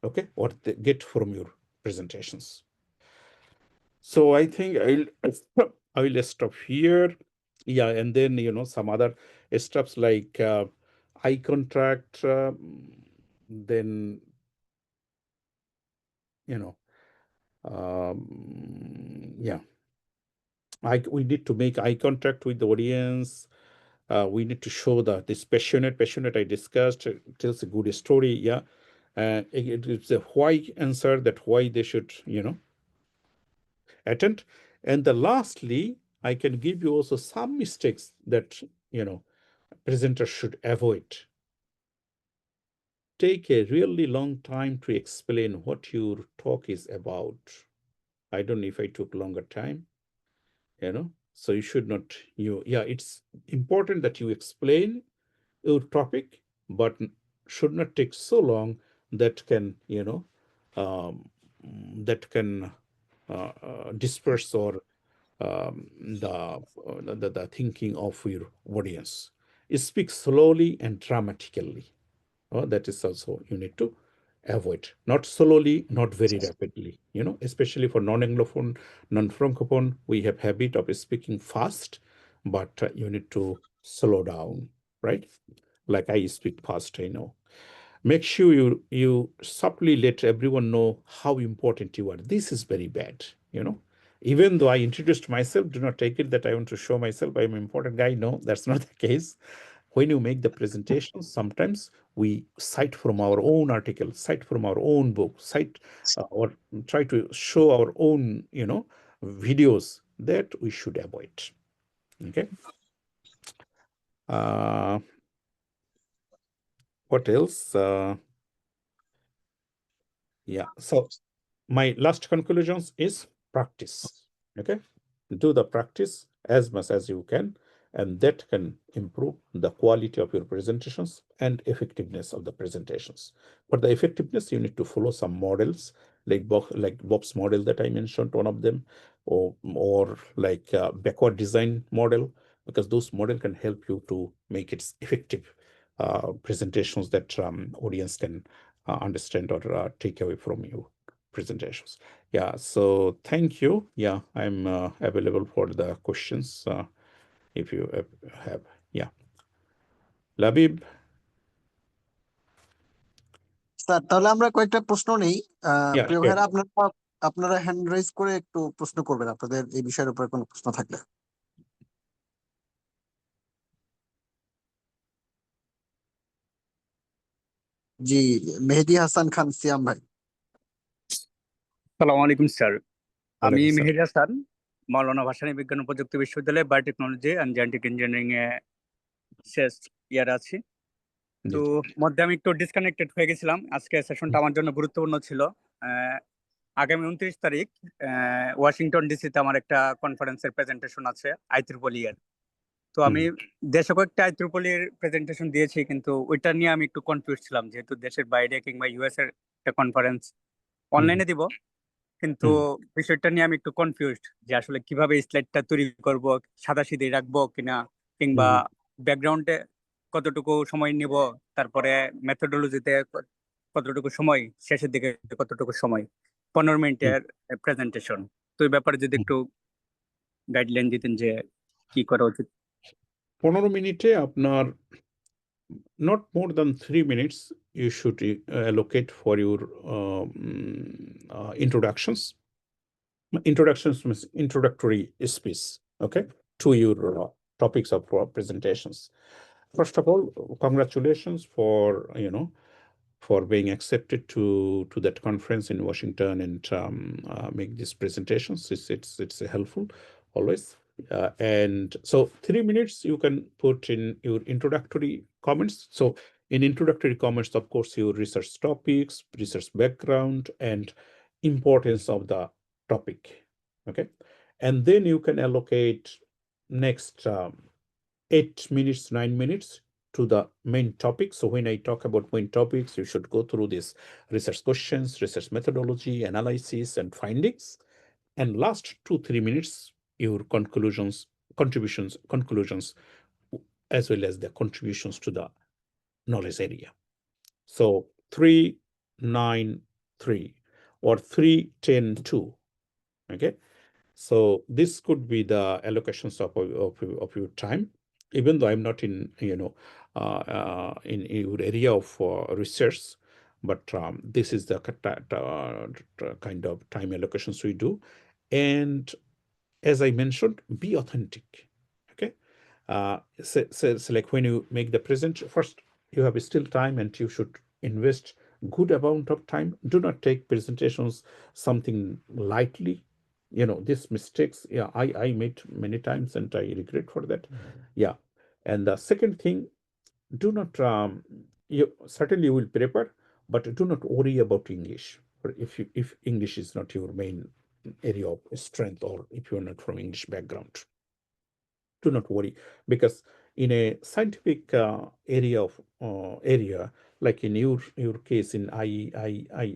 A: okay, what they get from your presentations. So I think I will stop here. Yeah, and then some other steps like eye contact, then yeah, we need to make eye contact with the audience. We need to show this passionate I discussed, tells a good story. Yeah, It's a why answer, that why they should, attend. And the lastly, I can give you also some mistakes that, presenters should avoid. Take a really long time to explain what your talk is about. I don't know if I took longer time, so you should not, it's important that you explain your topic, but should not take so long that can, that can disperse or the thinking of your audience. Speak slowly and dramatically. That is also you need to avoid. Not slowly, not very rapidly. Especially for non-Anglophone, non-Francophone, we have habit of speaking fast, but you need to slow down, right? Like I speak fast, I know. Make sure you subtly let everyone know how important you are. This is very bad, Even though I introduced myself, do not take it that I want to show myself I'm an important guy. No, that's not the case. When you make the presentation, sometimes we cite from our own article, cite from our own book, cite or try to show our own, videos that we should avoid. Okay. What else? So my last conclusions is practice. Okay. Do the practice as much as you can, and that can improve the quality of your presentations and effectiveness of the presentations. For the effectiveness, you need to follow some models like Bob's model that I mentioned, one of them, or like backward design model, because those model can help you to make it effective presentations that audience can understand or take away from you presentations. So thank you. I'm available for the questions if you have. Labib.
D: Sir তাহলে আমরা কয়েকটা প্রশ্ন নেই প্রিয়
A: Sure.
D: ভাইরা, আপনারা hand rise করে একটু প্রশ্ন করবেন আপনাদের এই বিষয়ের উপরে কোনো প্রশ্ন থাকলে। জি, মেহেদী হাসান খান সিয়াম ভাই।
E: আসসালামু আলাইকুম স্যার, আমি
A: ওয়ালাইকুম আসসালাম।
E: মেহেদী হাসান, মাওলানা ভাসানী বিজ্ঞান ও প্রযুক্তি বিশ্ববিদ্যালয়ে বায়োটেকনোলজি অ্যান্ড জেনেটিক ইঞ্জিনিয়ারিং এ শেষ ইয়ার আছি। তো মধ্যে আমি একটু ডিসকানেক্টেড হয়ে গেছিলাম। আজকে সেশনটা আমার জন্য গুরুত্বপূর্ণ ছিল। আগামী 29 তারিখ ওয়াশিংটন ডিসিতে আমার একটা কনফারেন্সের প্রেজেন্টেশন আছে IEEE এর। তো আমি দেশে কয়েকটা IEEE এর প্রেজেন্টেশন দিয়েছি, কিন্তু ওইটা নিয়ে আমি একটু কনফিউজ ছিলাম, যেহেতু দেশের বাইরে কিংবা US এর একটা কনফারেন্স অনলাইনে দিব, কিন্তু বিষয়টা নিয়ে আমি একটু কনফিউজড যে আসলে কিভাবে স্লাইডটা তৈরি করব, সাদাসিধে রাখবো কিনা, কিংবা ব্যাকগ্রাউন্ডে কতটুকু সময় নিব, তারপরে মেথোডোলজিতে কতটুকু সময়, শেষের দিকে কতটুকু সময়, 15 মিনিটের প্রেজেন্টেশন। তো এই ব্যাপারে যদি একটু গাইডলাইন দিতেন যে কি করা উচিত।
A: 15 মিনিটে আপনার not more than 3 minutes you should allocate for your introductions. Introductions means introductory speech, okay, to your topics of presentations. First of all, congratulations for being accepted to that conference in Washington and make these presentations. It's helpful always. And so 3 minutes you can put in your introductory comments. So in introductory comments, of course, your research topics, research background, and importance of the topic. Okay. And then you can allocate next 8 minutes, 9 minutes to the main topic. So when I talk about main topics, you should go through this research questions, research methodology, analysis, and findings. And last 2-3 minutes, your conclusions, as well as the contributions to the knowledge area. So 3-9-3 or 3-10-2. Okay. So this could be the allocations of your time, even though I'm not in in your area of research, but this is the kind of time allocations we do. And as I mentioned, be authentic. Okay. So like when you make the present, first you have still time and you should invest good amount of time. Do not take presentations something lightly. These mistakes, yeah, I made many times and I regret for that. Yeah. And the second thing, do not, you certainly will prepare, but do not worry about English. Or if English is not your main area of strength, or if you're not from English background, do not worry, because in a scientific area like in your case in IEEE,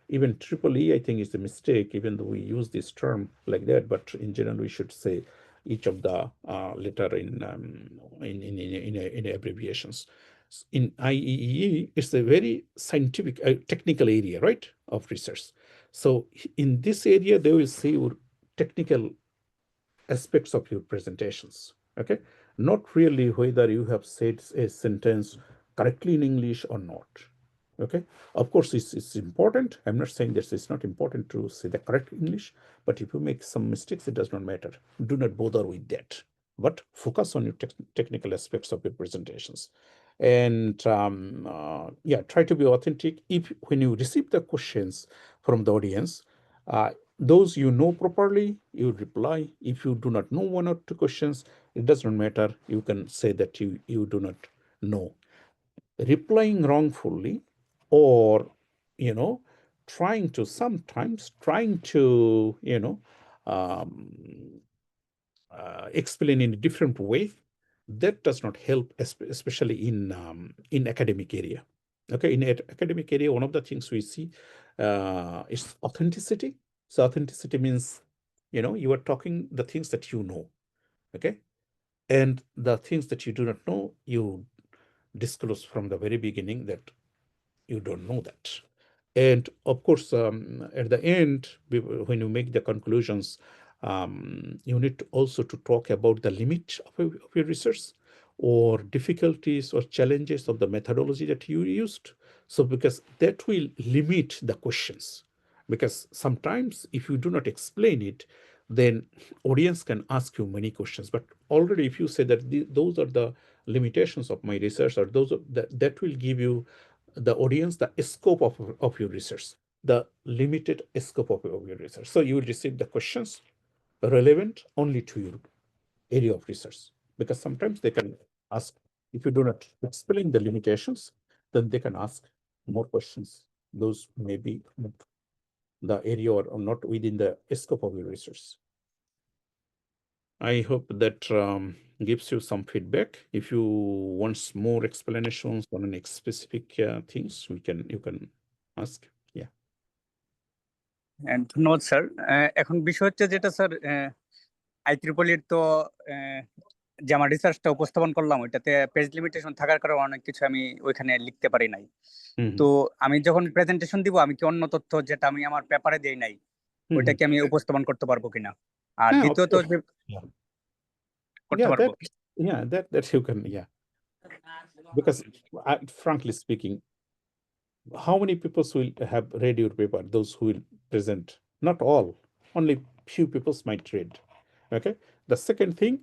A: even triple E, I think is a mistake, even though we use this term like that, but in general we should say each of the letter in abbreviations. In IEEE, it's a very scientific, technical area, right, of research. So in this area, they will say your technical aspects of your presentations, okay? Not really whether you have said a sentence correctly in English or not, okay? Of course, it's important. I'm not saying that it's not important to say the correct English, but if you make some mistakes, it does not matter. Do not bother with that, but focus on your technical aspects of your presentations. And yeah, try to be authentic. When you receive the questions from the audience, those you know properly, you reply. If you do not know one or two questions, it does not matter. You can say that you do not know. Replying wrongfully, or sometimes trying to explain in a different way, that does not help, especially in academic area. Okay, in academic area, one of the things we see is authenticity. So authenticity means, you are talking the things that you know, okay? And the things that you do not know, you disclose from the very beginning that you don't know that. And of course, at the end, when you make the conclusions, you need also to talk about the limit of your research, or difficulties or challenges of the methodology that you used. So because that will limit the questions. Because sometimes if you do not explain it, then audience can ask you many questions. But already if you say that those are the limitations of my research, or that will give you the audience the scope of your research, the limited scope of your research. So you will receive the questions relevant only to your area of research, because sometimes they can ask, if you do not explain the limitations, then they can ask more questions. Those may be the area or not within the scope of your research. I hope that gives you some feedback. If you want more explanations on any specific things, you can ask. Yeah.
E: ধন্যবাদ sir. এখন বিষয় হচ্ছে যেটা sir, IEEE তো যে আমার রিসার্চটা উপস্থাপন করলাম, ওইটাতে পেজ লিমিটেশন থাকার কারণে অনেক কিছু আমি ওইখানে লিখতে পারি নাই। তো আমি যখন প্রেজেন্টেশন দিব, আমি কি অন্য তথ্য যেটা আমি আমার পেপারে দেই নাই, ওইটা কি আমি উপস্থাপন করতে পারবো কিনা? আর দ্বিতীয়ত করতে পারবো।
A: that you can, yeah. Because frankly speaking, how many people will have read your paper? Those who will present, not all, only few people might read. Okay. The second thing,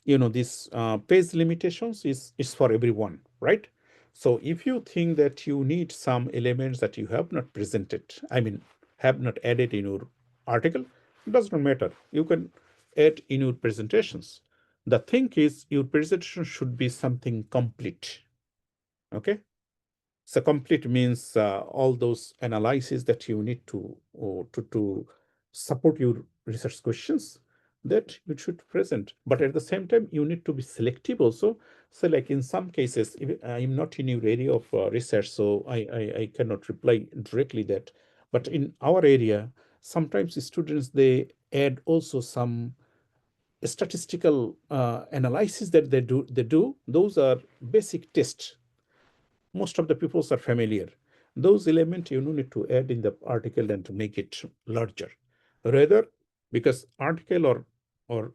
A: this page limitations is for everyone, right? So if you think that you need some elements that you have not presented, I mean, have not added in your article, it does not matter. You can add in your presentations. The thing is, your presentation should be something complete. Okay. So complete means all those analyses that you need to support your research questions, that you should present. But at the same time, you need to be selective also. So like in some cases, I'm not in your area of research, so I cannot reply directly that. But in our area, sometimes the students, they add also some statistical analysis that they do. Those are basic tests. Most of the people are familiar. Those elements you need to add in the article and to make it larger. Rather, because article or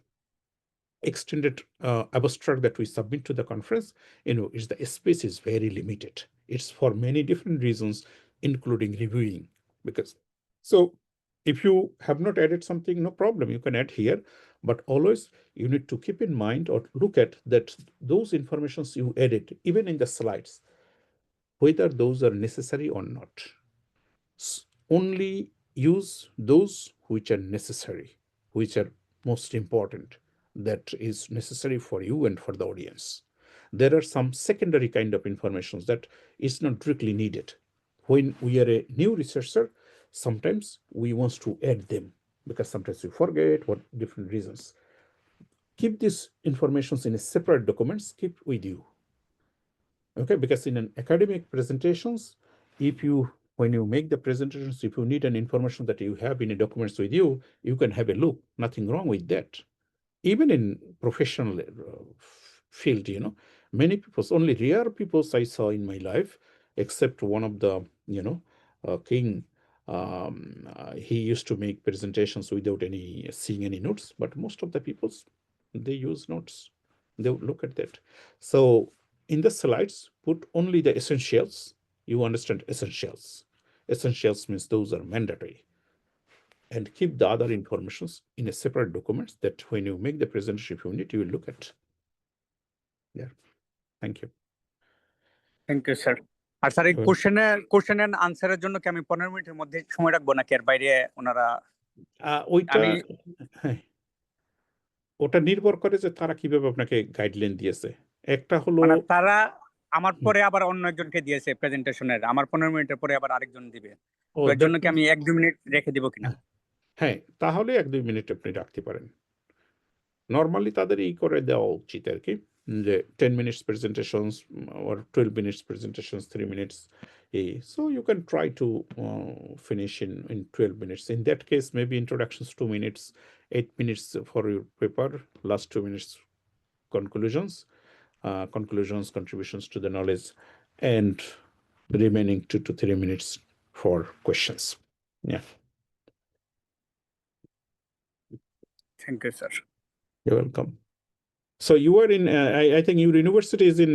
A: extended abstract that we submit to the conference, is the space is very limited. It's for many different reasons, including reviewing. So if you have not added something, no problem, you can add here. But always you need to keep in mind or look at that those informations you added, even in the slides, whether those are necessary or not. Only use those which are necessary, which are most important, that is necessary for you and for the audience. There are some secondary kind of informations that is not directly needed. When we are a new researcher, sometimes we want to add them because sometimes we forget for different reasons. Keep these informations in a separate documents, keep with you. Okay, because in an academic presentations, when you make the presentations, if you need an information that you have in a documents with you, you can have a look, nothing wrong with that. Even in professional field, many people, only rare people I saw in my life, except one of the, king, he used to make presentations without seeing any notes, but most of the people, they use notes. They look at that. So in the slides, put only the essentials. You understand essentials. Essentials means those are mandatory. And keep the other informations in a separate documents that when you make the presentation, if you need, you will look at. Yeah. Thank you.
E: Thank you sir. আর sir এই question and আনসারের জন্য কি আমি 15 মিনিটের মধ্যে সময় রাখবো নাকি এর বাইরে ওনারা
A: ওইটা ওটা নির্ভর করে যে তারা কিভাবে আপনাকে গাইডলাইন দিয়েছে। একটা হলো
E: মানে তারা আমার পরে আবার অন্য একজনকে দিয়েছে প্রেজেন্টেশনের, আমার 15 মিনিটের পরে আবার আরেকজন দিবে, এর জন্য কি আমি 1-2 মিনিট রেখে দিব কিনা?
A: হ্যাঁ, তাহলে 1-2 মিনিট আপনি রাখতে পারেন। নর্মালি তাদের এই করে দেওয়া উচিত আর কি, যে 10 minutes presentations or 12 minutes presentations, 3 minutes. So you can try to finish in 12 minutes. In that case, maybe introductions 2 minutes, 8 minutes for your paper, last 2 minutes conclusions, contributions to the knowledge, and remaining 2 to 3 minutes for questions. Yeah.
E: Thank you, sir.
A: You're welcome. So you are in, I think your university is in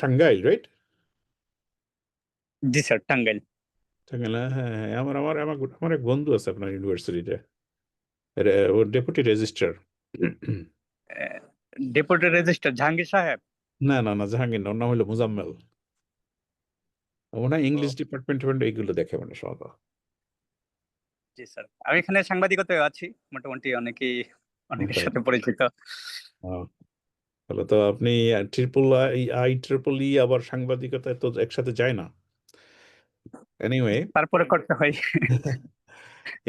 A: Tangai, right?
E: জি sir, Tangail.
A: Tangail, হ্যাঁ, আমার এক বন্ধু আছে আপনার ইউনিভার্সিটিতে, ওর deputy registrar.
E: Deputy registrar Jahangir সাহেব?
A: না, জাহাঙ্গীর না, ওর নাম হলো মুজাম্মেল। ওনা ইংলিশ ডিপার্টমেন্ট এইগুলো দেখে মানে সব।
E: জি স্যার, আমি এখানে সাংবাদিকতায় আছি, মোটামুটি অনেকের সাথে পরিচিত।
A: তাহলে তো আপনি IEEE আবার সাংবাদিকতায় তো একসাথে যায় না। Anyway,
E: তারপরে করতে হয়।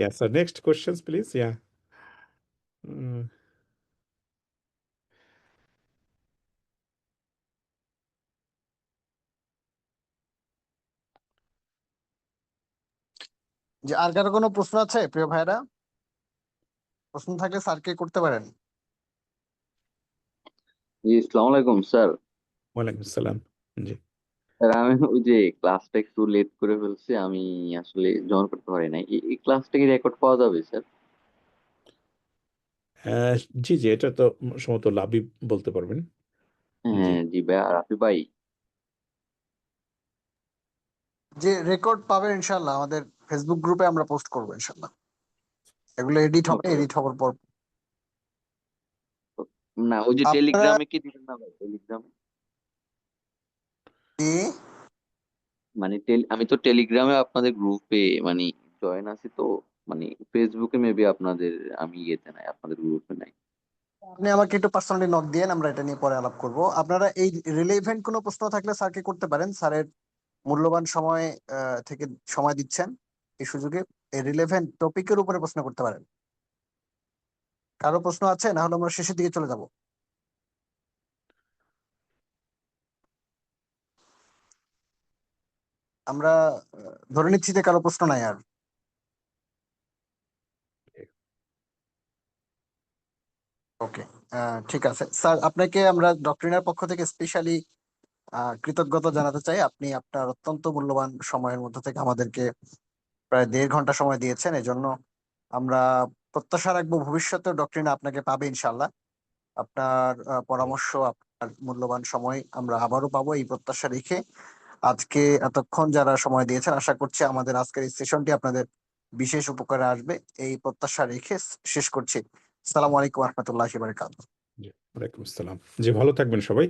A: Yeah, so next questions please. Yeah.
D: যে আর কারো কোনো প্রশ্ন আছে প্রিয় ভাইরা? প্রশ্ন থাকলে স্যারকে করতে পারেন।
F: জি, আসসালামু আলাইকুম স্যার।
A: ওয়ালাইকুম আসসালাম। জি
F: স্যার, আমি ওই যে ক্লাসটা একটু লেট করে ফেলছি, আমি আসলে জয়েন করতে পারি নাই। এই ক্লাসটা কি রেকর্ড পাওয়া যাবে স্যার?
A: জি, এটা তো সম্ভবত লাবিব বলতে পারবেন।
F: হ্যাঁ জি ভাই, রাফি ভাই।
D: যে রেকর্ড পাবেন ইনশাআল্লাহ, আমাদের ফেসবুক গ্রুপে আমরা পোস্ট করবো ইনশাআল্লাহ। এগুলো এডিট হবে, এডিট হওয়ার পর
F: না, ওই যে টেলিগ্রামে কি দিবেন না ভাই? টেলিগ্রামে মানে আমি তো টেলিগ্রামে আপনাদের গ্রুপে মানে জয়েন আছি, তো মানে ফেসবুকে মেবি আপনাদের আমি ইয়েতে নাই, আপনাদের গ্রুপে নাই।
D: আপনি আমাকে একটু পার্সোনালি নক দিয়েন, আমরা এটা নিয়ে পরে আলাপ করব। আপনারা এই রিলেভেন্ট কোনো প্রশ্ন থাকলে স্যারকে করতে পারেন। স্যারের মূল্যবান সময় থেকে সময় দিচ্ছেন, এই সুযোগে এই রিলেভেন্ট টপিকের উপরে প্রশ্ন করতে পারেন। কারো প্রশ্ন আছে? না হলে আমরা শেষের দিকে চলে যাব। আমরা ধরে নিচ্ছি যে কারো প্রশ্ন নাই আর। ওকে, ঠিক আছে স্যার, আপনাকে আমরা ডক্টরিনার পক্ষ থেকে স্পেশালি কৃতজ্ঞতা জানাতে চাই। আপনি আপনার অত্যন্ত মূল্যবান সময়ের মধ্যে থেকে আমাদেরকে প্রায় 1.5 ঘন্টা সময় দিয়েছেন। এজন্য আমরা প্রত্যাশা রাখবো ভবিষ্যতে ডক্টরিনা আপনাকে পাবে ইনশাল্লাহ। আপনার পরামর্শ, আপনার মূল্যবান সময় আমরা আবারও পাবো এই প্রত্যাশা রেখে আজকে এতক্ষণ যারা সময় দিয়েছেন, আশা করছি আমাদের আজকের এই সেশনটি আপনাদের বিশেষ উপকারে আসবে এই প্রত্যাশা রেখে শেষ করছি। আসসালামু আলাইকুম ওয়া রাহমাতুল্লাহি ওয়া বারাকাতুহু।
A: ওয়ালাইকুম আসসালাম। জি, ভালো থাকবেন সবাই।